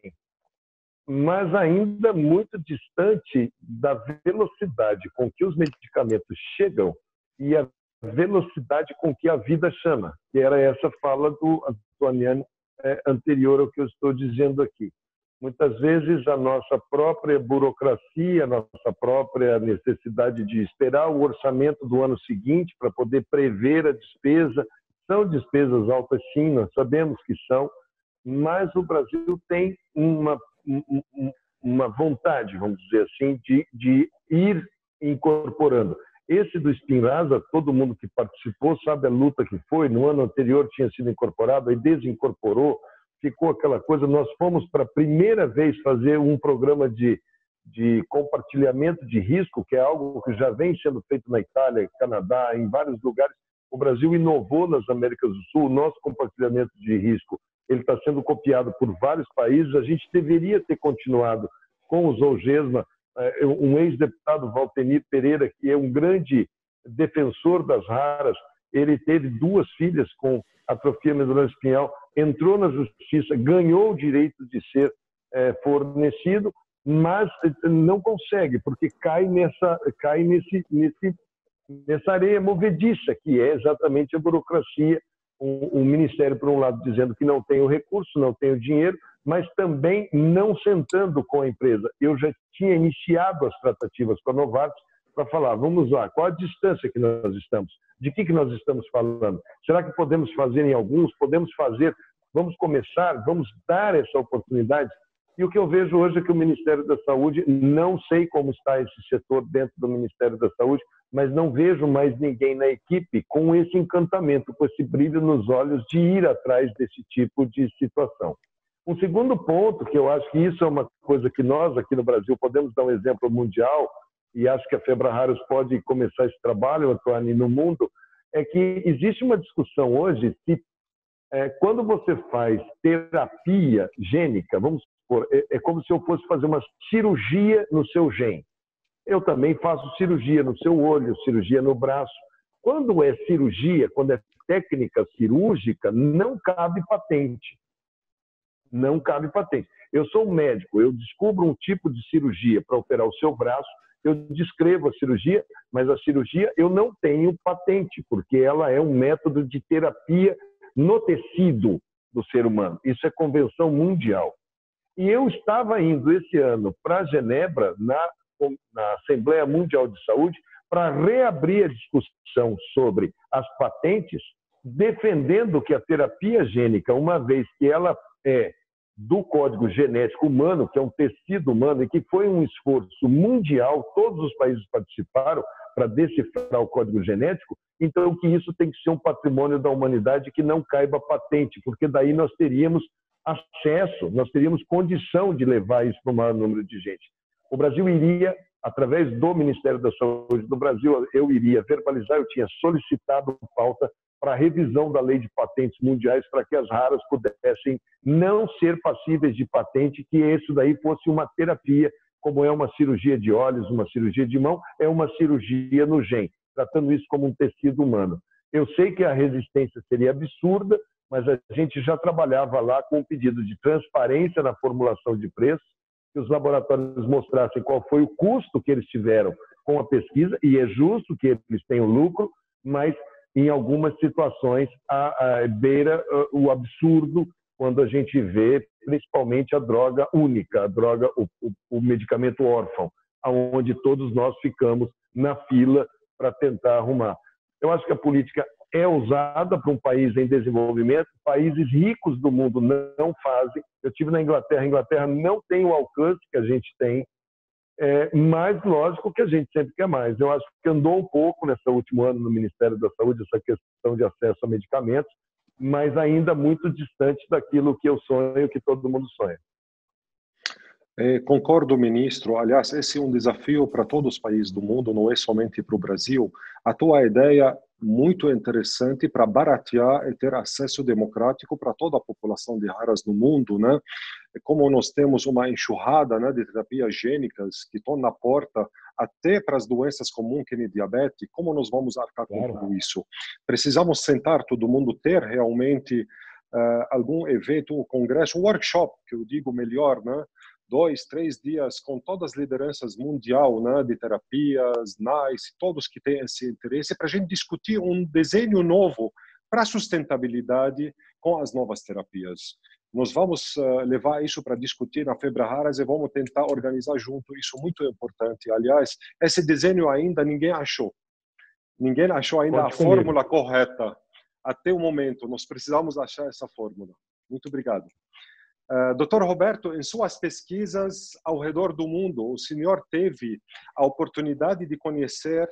Mas ainda muito distante da velocidade com que os medicamentos chegam e a velocidade com que a vida chama, que era essa fala do Antoniano anterior ao que eu estou dizendo aqui. Muitas vezes a nossa própria burocracia, a nossa própria necessidade de esperar o orçamento do ano seguinte para poder prever a despesa, são despesas altas sim, nós sabemos que são, mas o Brasil tem uma vontade, vamos dizer assim, de ir incorporando. Esse do Spinraza, todo mundo que participou sabe a luta que foi. No ano anterior tinha sido incorporado, aí desincorporou, ficou aquela coisa. Nós fomos para a primeira vez fazer um programa de compartilhamento de risco, que é algo que já vem sendo feito na Itália, Canadá, em vários lugares. O Brasil inovou nas Américas do Sul. O nosso compartilhamento de risco ele está sendo copiado por vários países. A gente deveria ter continuado com o Zolgesma. Um ex-deputado, Valtenir Pereira, que é um grande defensor das raras, ele teve 2 filhas com atrofia medular espinhal, entrou na justiça, ganhou o direito de ser fornecido, mas não consegue, porque cai nessa areia movediça, que é exatamente a burocracia. O Ministério, por um lado, dizendo que não tem o recurso, não tem o dinheiro, mas também não sentando com a empresa. Eu já tinha iniciado as tratativas com a Novartis para falar, vamos lá, qual a distância que nós estamos? De que nós estamos falando? Será que podemos fazer em alguns? Podemos fazer? Vamos começar? Vamos dar essa oportunidade? E o que eu vejo hoje é que o Ministério da Saúde, não sei como está esse setor dentro do Ministério da Saúde, mas não vejo mais ninguém na equipe com esse encantamento, com esse brilho nos olhos de ir atrás desse tipo de situação. Um segundo ponto, que eu acho que isso é uma coisa que nós aqui no Brasil podemos dar um exemplo mundial, e acho que a Febraharas pode começar esse trabalho, Antoine, no mundo, é que existe uma discussão hoje que quando você faz terapia gênica, vamos supor, é como se eu fosse fazer uma cirurgia no seu gene. Eu também faço cirurgia no seu olho, cirurgia no braço. Quando é cirurgia, quando é técnica cirúrgica, não cabe patente. Não cabe patente. Eu sou um médico, eu descubro um tipo de cirurgia para operar o seu braço, eu descrevo a cirurgia, mas a cirurgia eu não tenho patente, porque ela é um método de terapia no tecido do ser humano. Isso é convenção mundial. E eu estava indo esse ano para Genebra, na Assembleia Mundial de Saúde, para reabrir a discussão sobre as patentes, defendendo que a terapia gênica, uma vez que ela é do código genético humano, que é um tecido humano, e que foi um esforço mundial, todos os países participaram para decifrar o código genético, então que isso tem que ser um patrimônio da humanidade que não caiba patente, porque daí nós teríamos acesso, nós teríamos condição de levar isso para o maior número de gente. O Brasil iria, através do Ministério da Saúde do Brasil, eu iria verbalizar, eu tinha solicitado pauta para a revisão da lei de patentes mundiais para que as raras pudessem não ser passíveis de patente, que isso daí fosse uma terapia, como é uma cirurgia de olhos, uma cirurgia de mão, é uma cirurgia no gene, tratando isso como um tecido humano. Eu sei que a resistência seria absurda, mas a gente já trabalhava lá com um pedido de transparência na formulação de preços, que os laboratórios mostrassem qual foi o custo que eles tiveram com a pesquisa, e é justo que eles tenham lucro, mas em algumas situações beira o absurdo quando a gente vê principalmente a droga única, a droga, o medicamento órfão, onde todos nós ficamos na fila para tentar arrumar. Eu acho que a política é usada para um país em desenvolvimento, países ricos do mundo não fazem. Eu estive na Inglaterra, a Inglaterra não tem o alcance que a gente tem, mas lógico que a gente sempre quer mais. Eu acho que andou um pouco nesse último ano no Ministério da Saúde essa questão de acesso a medicamentos, mas ainda muito distante daquilo que eu sonho, que todo mundo sonha. Concordo, ministro. Aliás, esse é um desafio para todos os países do mundo, não é somente para o Brasil. A tua ideia muito interessante para baratear e ter acesso democrático para toda a população de raras no mundo, né? Como nós temos uma enxurrada, né, de terapias gênicas que estão na porta até para as doenças comuns, que nem diabetes, como nós vamos arcar com tudo isso? Precisamos sentar todo mundo, ter realmente algum evento, um congresso, um workshop, que eu digo melhor, né? 2, 3 dias com todas as lideranças mundial, né, de terapias, NICE, todos que têm esse interesse, para a gente discutir um desenho novo para a sustentabilidade com as novas terapias. Nós vamos levar isso para discutir na Febraharas e vamos tentar organizar junto, isso é muito importante. Aliás, esse desenho ainda ninguém achou. Ninguém achou ainda a fórmula correta. Até o momento, nós precisamos achar essa fórmula. Muito obrigado. Dr. Roberto, em suas pesquisas ao redor do mundo, o senhor teve a oportunidade de conhecer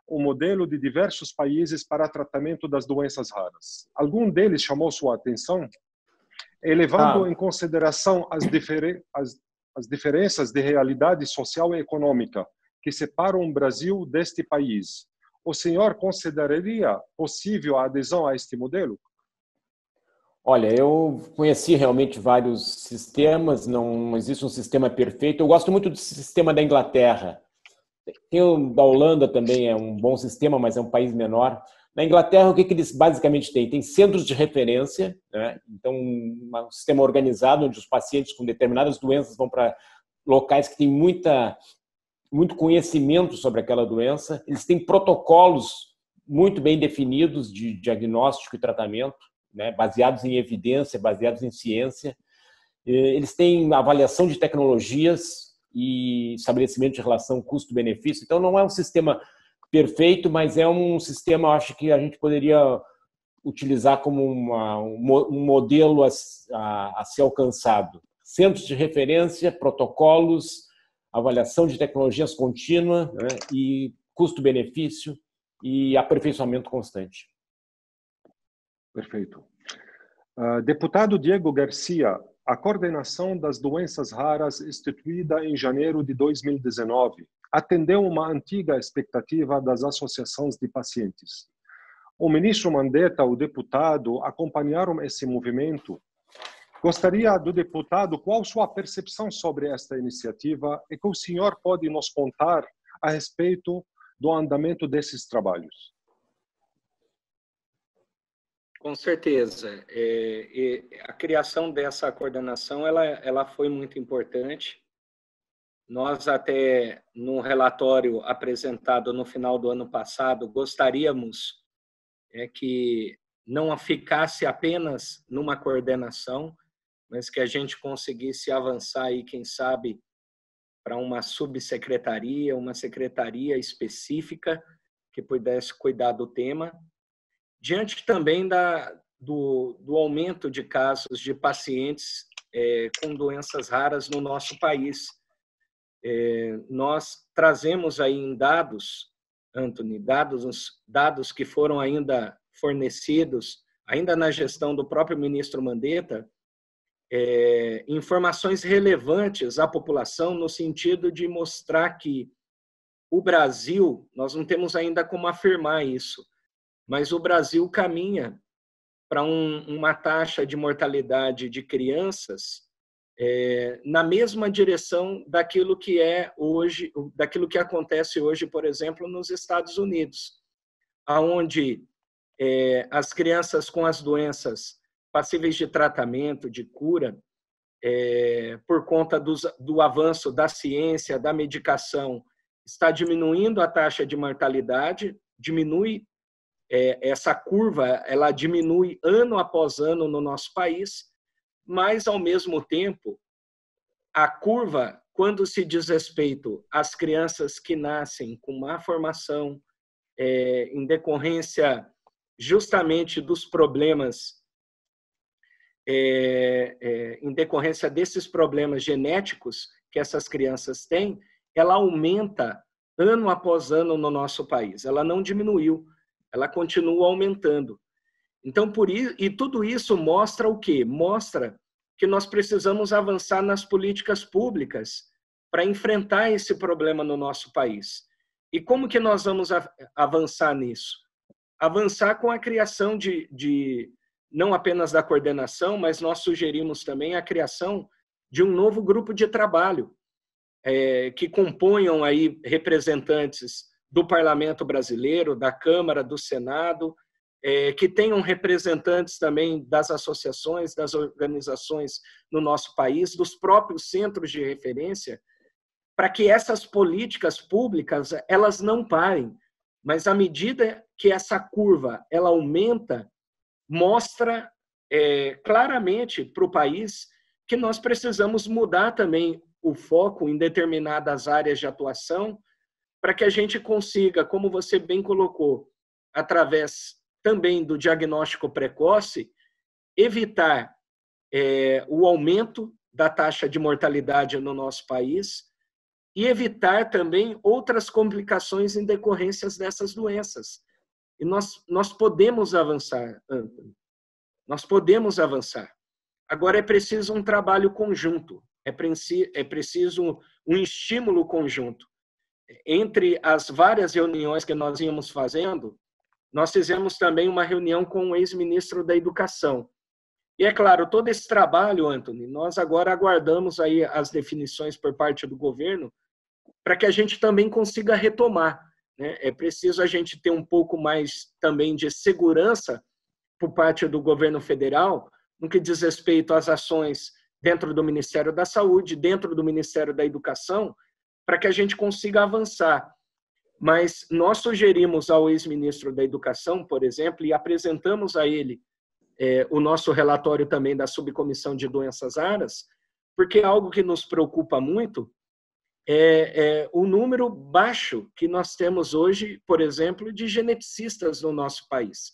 o modelo de diversos países para tratamento das doenças raras. Algum deles chamou sua atenção? E levando em consideração as diferenças de realidade social e econômica que separam o Brasil deste país, o senhor consideraria possível a adesão a este modelo? Olha, eu conheci realmente vários sistemas, não existe um sistema perfeito. Eu gosto muito do sistema da Inglaterra. Tem o da Holanda também, é um bom sistema, mas é um país menor. Na Inglaterra, o que eles basicamente têm? Tem centros de referência, né? Então, um sistema organizado onde os pacientes com determinadas doenças vão para locais que têm muito conhecimento sobre aquela doença. Eles têm protocolos muito bem definidos de diagnóstico e tratamento, né, baseados em evidência, baseados em ciência. Eles têm avaliação de tecnologias e estabelecimento de relação custo-benefício. Então, não é um sistema perfeito, mas é um sistema, acho que a gente poderia utilizar como um modelo a ser alcançado. Centros de referência, protocolos, avaliação de tecnologias contínua, né, e custo-benefício e aperfeiçoamento constante. Perfeito. Deputado Diego Garcia, a coordenação das doenças raras, instituída em janeiro de 2019, atendeu uma antiga expectativa das associações de pacientes. O ministro Mandetta, o deputado, acompanharam esse movimento. Gostaria do deputado qual sua percepção sobre esta iniciativa e que o senhor pode nos contar a respeito do andamento desses trabalhos. Com certeza. A criação dessa coordenação ela foi muito importante. Nós até no relatório apresentado no final do ano passado gostaríamos que não ficasse apenas numa coordenação, mas que a gente conseguisse avançar aí, quem sabe, para uma subsecretaria, uma secretaria específica que pudesse cuidar do tema, diante também do aumento de casos de pacientes com doenças raras no nosso país. Nós trazemos aí em dados, Antony, dados que foram ainda fornecidos, ainda na gestão do próprio ministro Mandetta, informações relevantes à população no sentido de mostrar que o Brasil, nós não temos ainda como afirmar isso, mas o Brasil caminha para uma taxa de mortalidade de crianças na mesma direção daquilo que é hoje, daquilo que acontece hoje, por exemplo, nos Estados Unidos, aonde as crianças com as doenças passíveis de tratamento, de cura, por conta do avanço da ciência, da medicação, está diminuindo a taxa de mortalidade, diminui essa curva, ela diminui ano após ano no nosso país, mas, ao mesmo tempo, a curva, quando se diz respeito às crianças que nascem com má formação, em decorrência justamente dos problemas, em decorrência desses problemas genéticos que essas crianças têm, ela aumenta ano após ano no nosso país. Ela não diminuiu, ela continua aumentando. Então, e tudo isso mostra o quê? Mostra que nós precisamos avançar nas políticas públicas para enfrentar esse problema no nosso país. E como que nós vamos avançar nisso? Avançar com a criação não apenas da coordenação, mas nós sugerimos também a criação de um novo grupo de trabalho, que componham aí representantes do Parlamento Brasileiro, da Câmara, do Senado, que tenham representantes também das associações, das organizações no nosso país, dos próprios centros de referência, para que essas políticas públicas elas não parem, mas à medida que essa curva ela aumenta, mostra claramente para o país que nós precisamos mudar também o foco em determinadas áreas de atuação para que a gente consiga, como você bem colocou, através também do diagnóstico precoce, evitar o aumento da taxa de mortalidade no nosso país e evitar também outras complicações em decorrências dessas doenças. E nós podemos avançar, Antony. Nós podemos avançar. Agora é preciso um trabalho conjunto, é preciso um estímulo conjunto. Entre as várias reuniões que nós íamos fazendo, nós fizemos também uma reunião com o ex-ministro da Educação. E, é claro, todo esse trabalho, Antony, nós agora aguardamos aí as definições por parte do governo para que a gente também consiga retomar, né? É preciso a gente ter um pouco mais também de segurança por parte do governo federal no que diz respeito às ações dentro do Ministério da Saúde, dentro do Ministério da Educação, para que a gente consiga avançar. Mas nós sugerimos ao ex-ministro da Educação, por exemplo, e apresentamos a ele o nosso relatório também da Subcomissão de Doenças Raras, porque é algo que nos preocupa muito, o número baixo que nós temos hoje, por exemplo, de geneticistas no nosso país.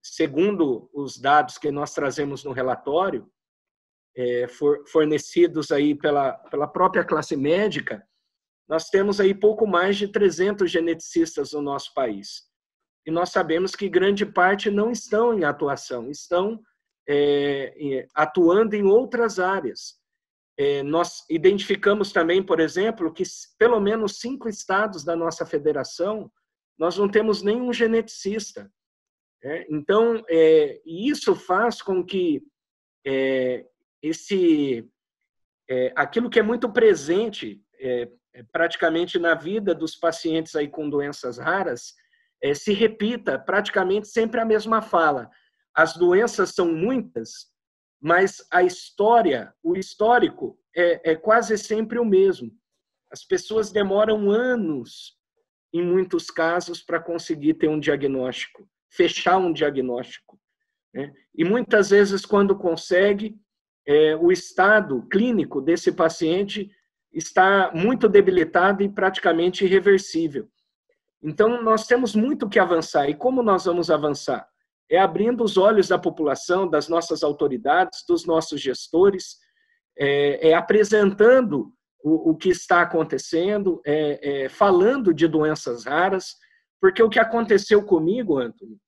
Segundo os dados que nós trazemos no relatório, fornecidos aí pela própria classe médica, nós temos aí pouco mais de 300 geneticistas no nosso país. E nós sabemos que grande parte não estão em atuação, estão atuando em outras áreas. Nós identificamos também, por exemplo, que pelo menos 5 estados da nossa federação, nós não temos nenhum geneticista. Então, isso faz com que aquilo que é muito presente praticamente na vida dos pacientes aí com doenças raras se repita praticamente sempre a mesma fala. As doenças são muitas, mas a história, o histórico é quase sempre o mesmo. As pessoas demoram anos, em muitos casos, para conseguir ter um diagnóstico, fechar um diagnóstico, né? E muitas vezes, quando consegue, o estado clínico desse paciente está muito debilitado e praticamente irreversível. Então, nós temos muito que avançar. E como nós vamos avançar? Abrindo os olhos da população, das nossas autoridades, dos nossos gestores, apresentando o que está acontecendo, falando de doenças raras, porque o que aconteceu comigo, Antônio,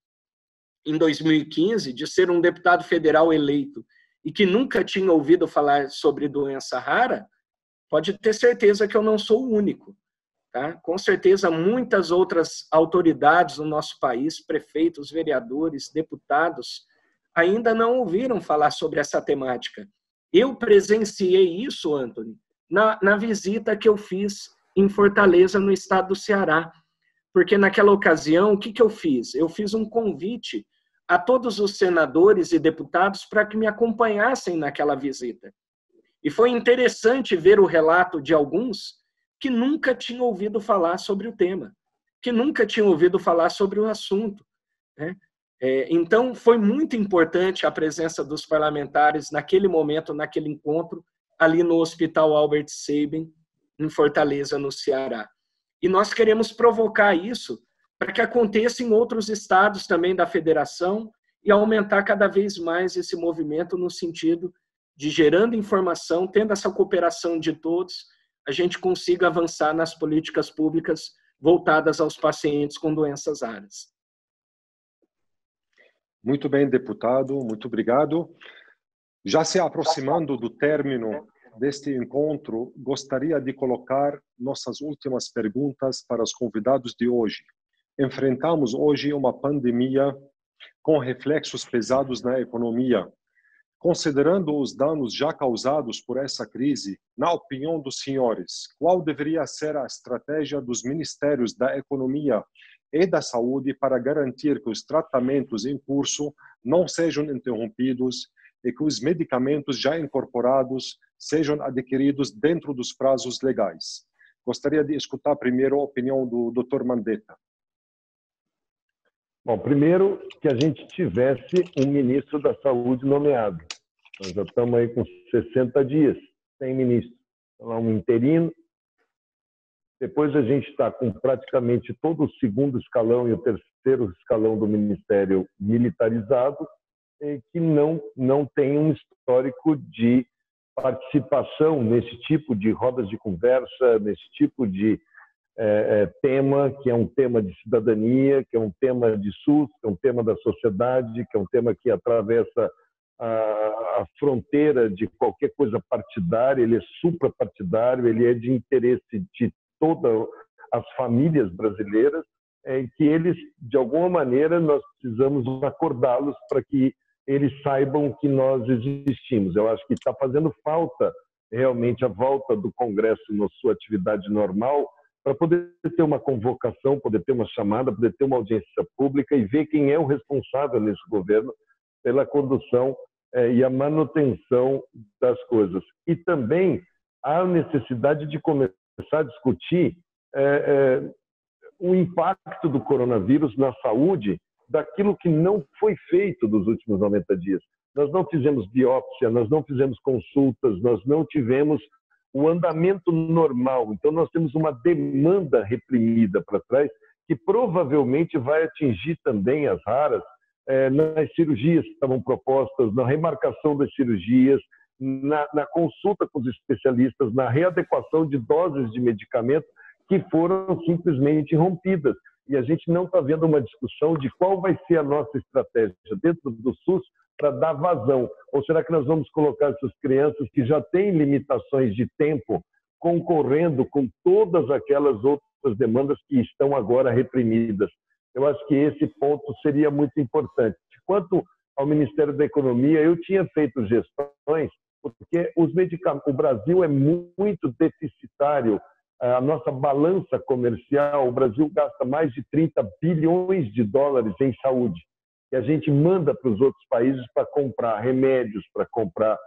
em 2015, de ser um deputado federal eleito e que nunca tinha ouvido falar sobre doença rara, pode ter certeza que eu não sou o único. Tá? Com certeza, muitas outras autoridades no nosso país, prefeitos, vereadores, deputados, ainda não ouviram falar sobre essa temática. Eu presenciei isso, Antônio, na visita que eu fiz em Fortaleza, no estado do Ceará. Porque naquela ocasião, o que eu fiz? Eu fiz um convite a todos os senadores e deputados para que me acompanhassem naquela visita. E foi interessante ver o relato de alguns que nunca tinham ouvido falar sobre o tema, que nunca tinham ouvido falar sobre o assunto, né? Então, foi muito importante a presença dos parlamentares naquele momento, naquele encontro, ali no Hospital Albert Sabin, em Fortaleza, no Ceará. E nós queremos provocar isso para que aconteça em outros estados também da federação e aumentar cada vez mais esse movimento no sentido de, gerando informação, tendo essa cooperação de todos, a gente consiga avançar nas políticas públicas voltadas aos pacientes com doenças raras. Muito bem, deputado, muito obrigado. Já se aproximando do término deste encontro, gostaria de colocar nossas últimas perguntas para os convidados de hoje. Enfrentamos hoje uma pandemia com reflexos pesados na economia. Considerando os danos já causados por essa crise, na opinião dos senhores, qual deveria ser a estratégia dos Ministérios da Economia e da Saúde para garantir que os tratamentos em curso não sejam interrompidos e que os medicamentos já incorporados sejam adquiridos dentro dos prazos legais? Gostaria de escutar primeiro a opinião do Dr. Mandetta. Bom, primeiro que a gente tivesse um ministro da Saúde nomeado. Nós já estamos aí com 60 dias sem ministro. Então, um interino. Depois a gente está com praticamente todo o segundo escalão e o terceiro escalão do Ministério militarizado, que não tem um histórico de participação nesse tipo de rodas de conversa, nesse tipo de tema, que é um tema de cidadania, que é um tema de SUS, que é um tema da sociedade, que é um tema que atravessa a fronteira de qualquer coisa partidária, ele é suprapartidário, ele é de interesse de todas as famílias brasileiras, que eles, de alguma maneira, nós precisamos acordá-los para que eles saibam que nós existimos. Eu acho que está fazendo falta realmente a volta do Congresso na sua atividade normal, para poder ter uma convocação, poder ter uma chamada, poder ter uma audiência pública e ver quem é o responsável nesse governo pela condução e a manutenção das coisas. E também há necessidade de começar a discutir o impacto do coronavírus na saúde daquilo que não foi feito nos últimos 90 dias. Nós não fizemos biópsia, nós não fizemos consultas, nós não tivemos o andamento normal. Então, nós temos uma demanda reprimida para trás, que provavelmente vai atingir também as raras nas cirurgias que estavam propostas, na remarcação das cirurgias, na consulta com os especialistas, na readequação de doses de medicamento que foram simplesmente rompidas. E a gente não está vendo uma discussão de qual vai ser a nossa estratégia dentro do SUS para dar vazão. Ou será que nós vamos colocar essas crianças que já têm limitações de tempo concorrendo com todas aquelas outras demandas que estão agora reprimidas? Eu acho que esse ponto seria muito importante. Quanto ao Ministério da Economia, eu tinha feito gestões, porque o Brasil é muito deficitário. A nossa balança comercial, o Brasil gasta mais de 30 bilhões de dólares em saúde. E a gente manda para os outros países para comprar remédios, para comprar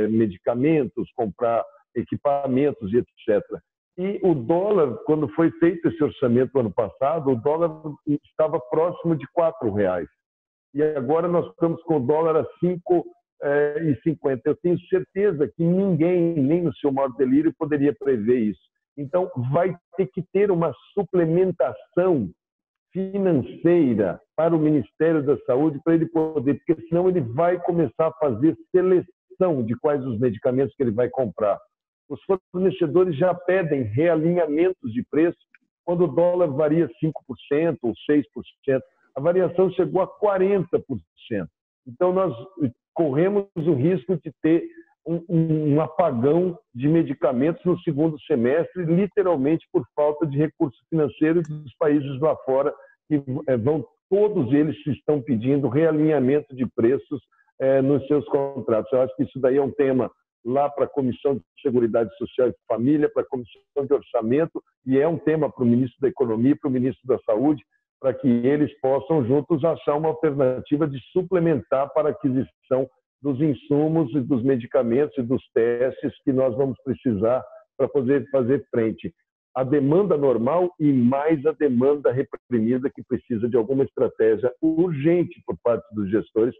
medicamentos, comprar equipamentos e etc. E o dólar, quando foi feito esse orçamento ano passado, o dólar estava próximo de R$4. E agora nós estamos com o dólar a 5,50. Eu tenho certeza que ninguém, nem no seu maior delírio, poderia prever isso. Então, vai ter que ter uma suplementação financeira para o Ministério da Saúde, para ele poder, porque senão ele vai começar a fazer seleção de quais os medicamentos que ele vai comprar. Os fornecedores já pedem realinhamentos de preço quando o dólar varia 5% ou 6%. A variação chegou a 40%. Então, nós corremos o risco de ter um apagão de medicamentos no segundo semestre, literalmente por falta de recurso financeiro dos países lá fora, que todos eles estão pedindo realinhamento de preços nos seus contratos. Eu acho que isso daí é um tema lá para a Comissão de Seguridade Social e Família, para a Comissão de Orçamento, e é um tema para o Ministro da Economia e para o Ministro da Saúde, para que eles possam juntos achar uma alternativa de suplementar para a aquisição dos insumos e dos medicamentos e dos testes que nós vamos precisar para poder fazer frente à demanda normal e mais à demanda reprimida, que precisa de alguma estratégia urgente por parte dos gestores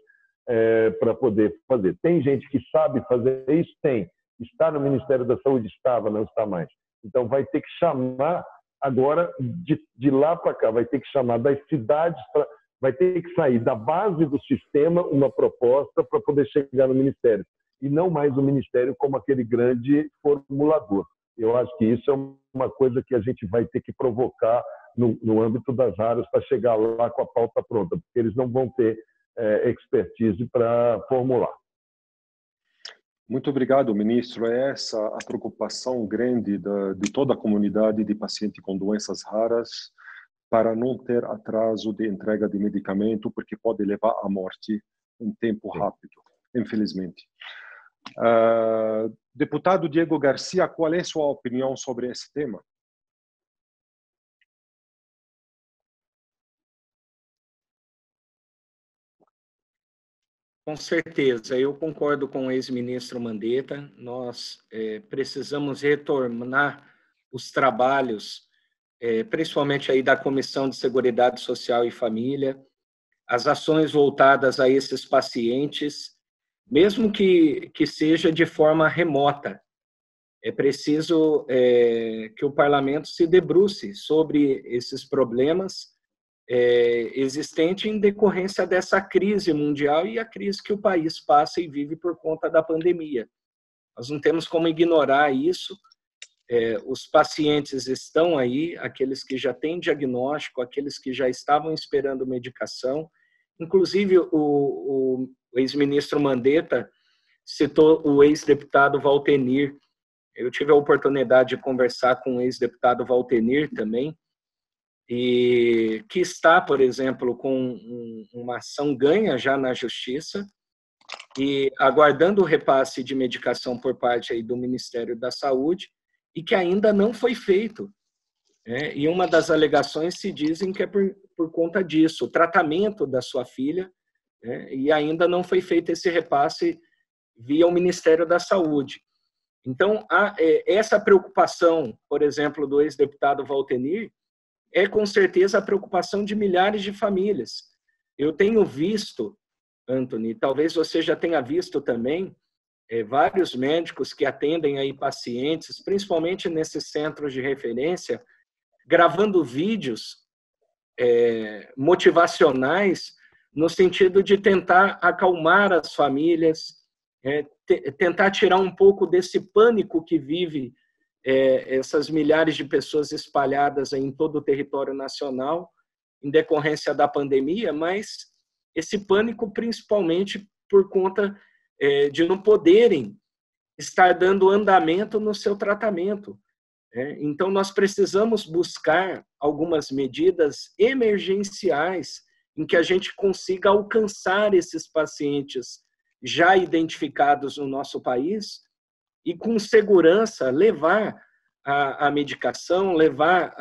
para poder fazer. Tem gente que sabe fazer isso? Tem. Está no Ministério da Saúde? Estava, não está mais. Então, vai ter que chamar agora, de lá para cá, vai ter que chamar das cidades, vai ter que sair da base do sistema uma proposta para poder chegar no Ministério. E não mais o Ministério como aquele grande formulador. Eu acho que isso é uma coisa que a gente vai ter que provocar no âmbito das áreas para chegar lá com a pauta pronta, porque eles não vão ter expertise para formular. Muito obrigado, ministro. É essa a preocupação grande de toda a comunidade de pacientes com doenças raras, para não ter atraso de entrega de medicamento, porque pode levar à morte em tempo rápido, infelizmente. Deputado Diego Garcia, qual é a sua opinião sobre esse tema? Com certeza, eu concordo com o ex-ministro Mandetta. Nós precisamos retornar os trabalhos, principalmente aí da Comissão de Seguridade Social e Família, as ações voltadas a esses pacientes, mesmo que seja de forma remota. É preciso que o parlamento se debruce sobre esses problemas existente em decorrência dessa crise mundial e a crise que o país passa e vive por conta da pandemia. Nós não temos como ignorar isso. Os pacientes estão aí, aqueles que já têm diagnóstico, aqueles que já estavam esperando medicação. Inclusive, o ex-ministro Mandetta citou o ex-deputado Valtenir. Eu tive a oportunidade de conversar com o ex-deputado Valtenir também, e que está, por exemplo, com uma ação ganha já na Justiça e aguardando o repasse de medicação por parte aí do Ministério da Saúde e que ainda não foi feito. E uma das alegações se dizem que é por conta disso, o tratamento da sua filha, e ainda não foi feito esse repasse via o Ministério da Saúde. Então, essa preocupação, por exemplo, do ex-deputado Valtenir, é com certeza a preocupação de milhares de famílias. Eu tenho visto, Anthony, talvez você já tenha visto também, vários médicos que atendem aí pacientes, principalmente nesses centros de referência, gravando vídeos motivacionais no sentido de tentar acalmar as famílias, tentar tirar um pouco desse pânico que vive essas milhares de pessoas espalhadas em todo o território nacional em decorrência da pandemia, mas esse pânico principalmente por conta de não poderem estar dando andamento no seu tratamento. Então, nós precisamos buscar algumas medidas emergenciais em que a gente consiga alcançar esses pacientes já identificados no nosso país e, com segurança, levar a medicação, levar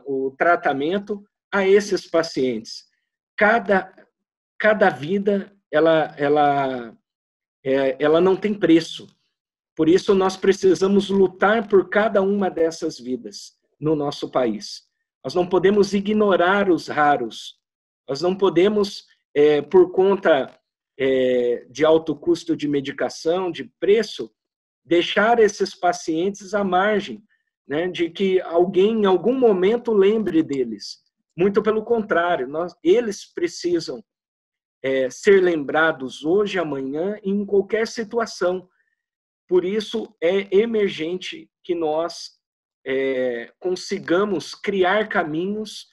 o tratamento a esses pacientes. Cada vida, ela não tem preço. Por isso, nós precisamos lutar por cada uma dessas vidas no nosso país. Nós não podemos ignorar os raros. Nós não podemos, por conta de alto custo de medicação, de preço, deixar esses pacientes à margem, né, de que alguém, em algum momento, lembre deles. Muito pelo contrário, eles precisam ser lembrados hoje, amanhã, em qualquer situação. Por isso, é emergente que nós consigamos criar caminhos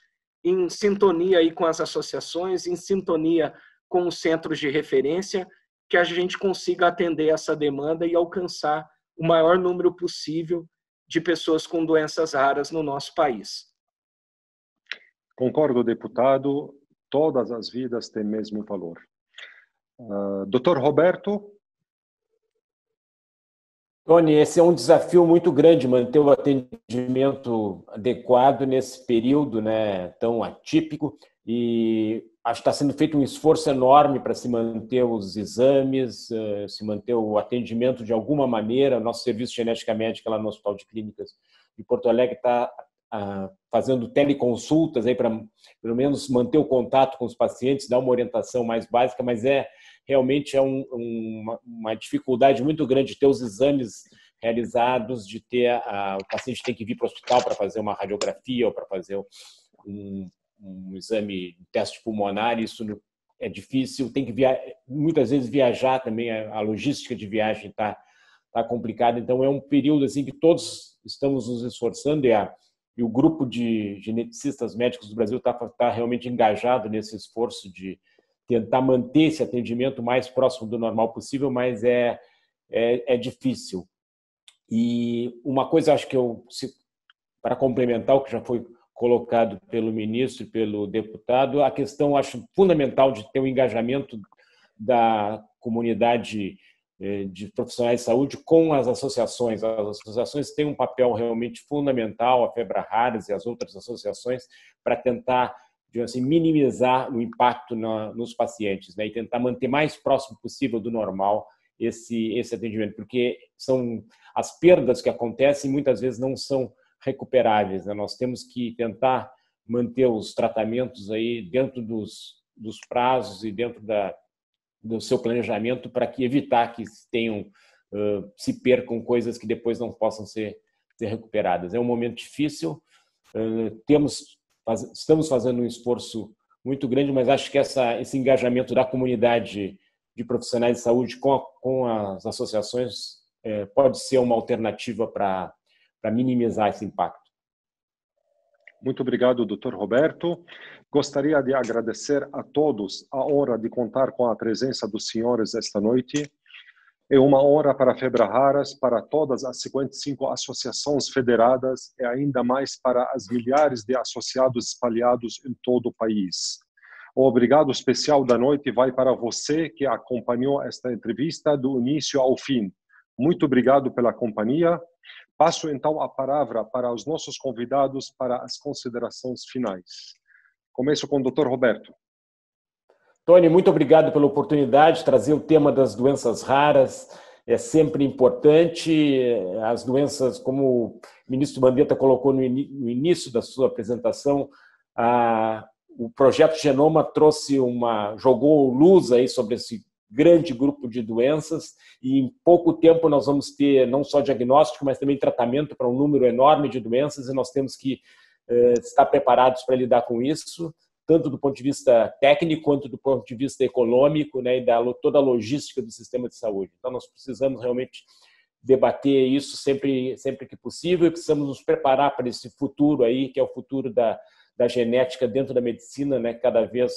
em sintonia aí com as associações, em sintonia com os centros de referência, que a gente consiga atender essa demanda e alcançar o maior número possível de pessoas com doenças raras no nosso país. Concordo, deputado. Todas as vidas têm mesmo valor. Dr. Roberto? Tony, esse é um desafio muito grande, manter o atendimento adequado nesse período, né, tão atípico, e acho que está sendo feito um esforço enorme para se manter os exames, se manter o atendimento de alguma maneira. O nosso serviço de genética médica lá no Hospital de Clínicas de Porto Alegre está fazendo teleconsultas aí para, pelo menos, manter o contato com os pacientes, dar uma orientação mais básica, mas realmente uma dificuldade muito grande de ter os exames realizados, de ter o paciente tem que vir para o hospital para fazer uma radiografia ou para fazer um exame, um teste pulmonar. Isso é difícil, tem que muitas vezes viajar também, a logística de viagem está complicada. Então é um período assim que todos estamos nos esforçando, e o grupo de geneticistas médicos do Brasil está realmente engajado nesse esforço de tentar manter esse atendimento mais próximo do normal possível, mas é difícil. E uma coisa, acho que para complementar o que já foi colocado pelo ministro e pelo deputado, a questão, acho fundamental de ter o engajamento da comunidade de profissionais de saúde com as associações. As associações têm um papel realmente fundamental, a Febraharas e as outras associações, para tentar, digamos assim, minimizar o impacto nos pacientes, né, e tentar manter mais próximo possível do normal esse atendimento, porque as perdas que acontecem muitas vezes não são recuperáveis, né? Nós temos que tentar manter os tratamentos aí dentro dos prazos e dentro do seu planejamento, para evitar que se percam coisas que depois não possam ser recuperadas. É um momento difícil, estamos fazendo um esforço muito grande, mas acho que esse engajamento da comunidade de profissionais de saúde com as associações pode ser uma alternativa para minimizar esse impacto. Muito obrigado, Dr. Roberto. Gostaria de agradecer a todos a honra de contar com a presença dos senhores esta noite. É uma honra para a Febraharas, para todas as 55 associações federadas e ainda mais para as milhares de associados espalhados em todo o país. O obrigado especial da noite vai para você que acompanhou esta entrevista do início ao fim. Muito obrigado pela companhia. Passo então a palavra para os nossos convidados para as considerações finais. Começo com o Dr. Roberto. Tony, muito obrigado pela oportunidade de trazer o tema das doenças raras. É sempre importante. As doenças, como o ministro Mandetta colocou no início da sua apresentação, o projeto Genoma jogou luz aí sobre esse grande grupo de doenças e em pouco tempo nós vamos ter não só diagnóstico, mas também tratamento para um número enorme de doenças e nós temos que estar preparados para lidar com isso, tanto do ponto de vista técnico quanto do ponto de vista econômico, né, e toda a logística do sistema de saúde. Então nós precisamos realmente debater isso sempre que possível e precisamos nos preparar para esse futuro aí, que é o futuro da genética dentro da medicina, né, cada vez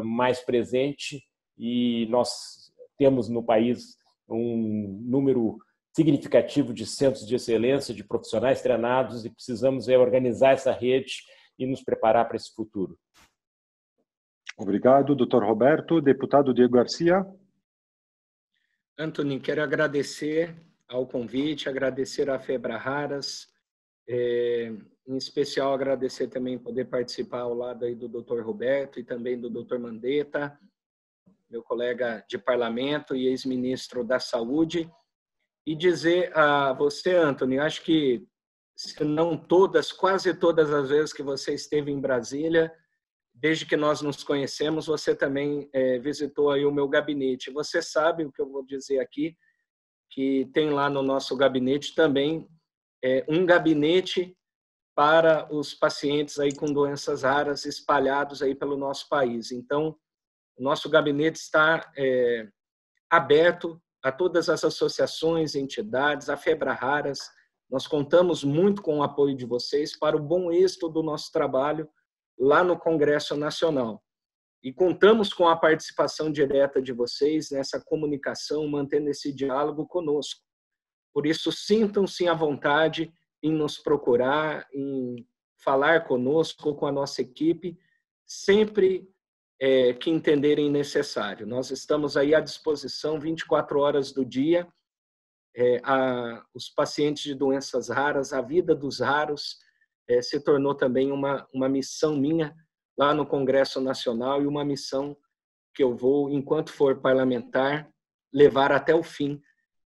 mais presente, e nós temos no país um número significativo de centros de excelência, de profissionais treinados, e precisamos organizar essa rede e nos preparar para esse futuro. Obrigado, Dr. Roberto. Deputado Diego Garcia. Antony, quero agradecer ao convite, agradecer à Febraharas, em especial agradecer também poder participar ao lado aí do Dr. Roberto e também do Dr. Mandetta, meu colega de parlamento e ex-ministro da Saúde, e dizer a você, Antony, acho que, se não todas, quase todas as vezes que você esteve em Brasília, desde que nós nos conhecemos, você também visitou aí o meu gabinete. Você sabe o que eu vou dizer aqui, que tem lá no nosso gabinete também um gabinete para os pacientes aí com doenças raras espalhados aí pelo nosso país. Então, o nosso gabinete está aberto a todas as associações, entidades, a Febraharas. Nós contamos muito com o apoio de vocês para o bom êxito do nosso trabalho lá no Congresso Nacional. E contamos com a participação direta de vocês nessa comunicação, mantendo esse diálogo conosco. Por isso, sintam-se à vontade em nos procurar, em falar conosco, com a nossa equipe, sempre que entenderem necessário. Nós estamos aí à disposição 24 horas do dia, os pacientes de doenças raras, a vida dos raros, se tornou também uma missão minha lá no Congresso Nacional e uma missão que eu vou, enquanto for parlamentar, levar até o fim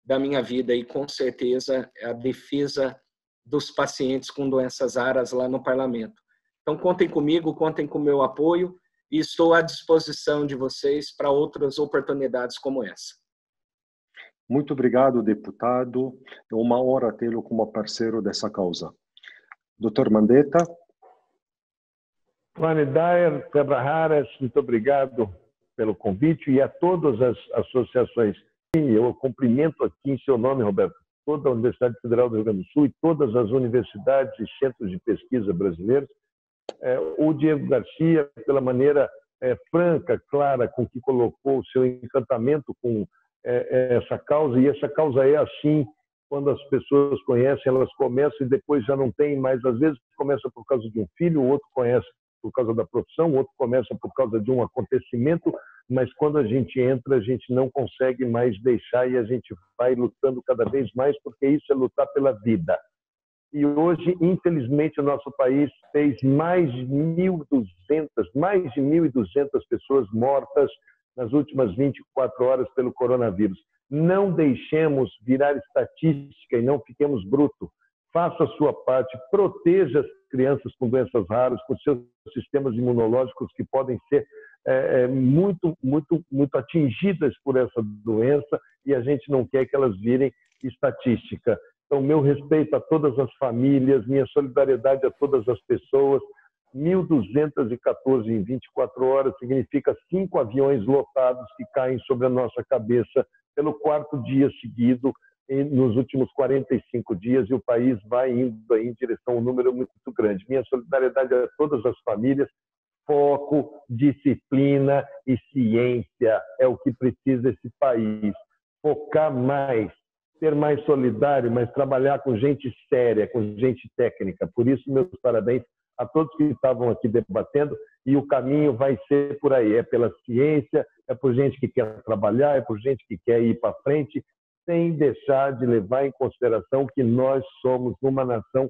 da minha vida e, com certeza, a defesa dos pacientes com doenças raras lá no parlamento. Então, contem comigo, contem com o meu apoio e estou à disposição de vocês para outras oportunidades como essa. Muito obrigado, deputado. É uma honra tê-lo como parceiro dessa causa. Dr. Mandetta. Vani Dayer, Febraharas, muito obrigado pelo convite e a todas as associações. Eu cumprimento aqui em seu nome, Roberto, toda a Universidade Federal do Rio Grande do Sul e todas as universidades e centros de pesquisa brasileiros. O Diego Garcia, pela maneira franca, clara, com que colocou o seu encantamento com essa causa, e essa causa é assim, quando as pessoas conhecem, elas começam e depois já não tem mais, às vezes começa por causa de um filho, o outro conhece por causa da profissão, o outro começa por causa de um acontecimento, mas quando a gente entra, a gente não consegue mais deixar e a gente vai lutando cada vez mais, porque isso é lutar pela vida. E hoje, infelizmente, o nosso país fez mais de 1.200 pessoas mortas nas últimas 24 horas pelo coronavírus. Não deixemos virar estatística e não fiquemos brutos. Faça a sua parte, proteja as crianças com doenças raras, com seus sistemas imunológicos que podem ser muito atingidas por essa doença e a gente não quer que elas virem estatística. Então, meu respeito a todas as famílias, minha solidariedade a todas as pessoas. 1.214 em 24 horas significa 5 aviões lotados que caem sobre a nossa cabeça pelo 4º dia seguido nos últimos 45 dias, e o país vai indo aí em direção a um número muito grande. Minha solidariedade a todas as famílias. Foco, disciplina e ciência é o que precisa esse país. Focar mais, ser mais solidário, mas trabalhar com gente séria, com gente técnica. Por isso, meus parabéns a todos que estavam aqui debatendo, e o caminho vai ser por aí, é pela ciência, é por gente que quer trabalhar, é por gente que quer ir para frente, sem deixar de levar em consideração que nós somos uma nação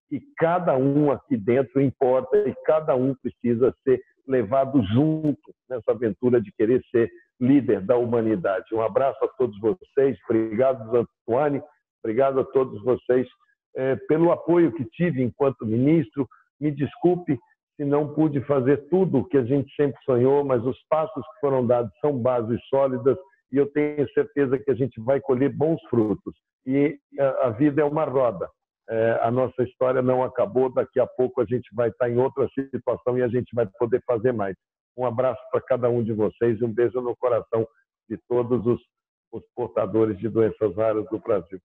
que cada um aqui dentro importa e cada um precisa ser levado junto nessa aventura de querer ser líder da humanidade. Um abraço a todos vocês, obrigado, Antônio, obrigado a todos vocês pelo apoio que tive enquanto ministro. Me desculpe se não pude fazer tudo o que a gente sempre sonhou, mas os passos que foram dados são bases sólidas e eu tenho certeza que a gente vai colher bons frutos. E a vida é uma roda. A nossa história não acabou, daqui a pouco a gente vai estar em outra situação e a gente vai poder fazer mais. Um abraço para cada um de vocês e um beijo no coração de todos os portadores de doenças raras do Brasil.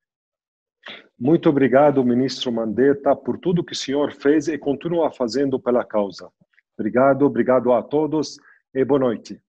Muito obrigado, ministro Mandetta, por tudo que o senhor fez e continua fazendo pela causa. Obrigado a todos e boa noite.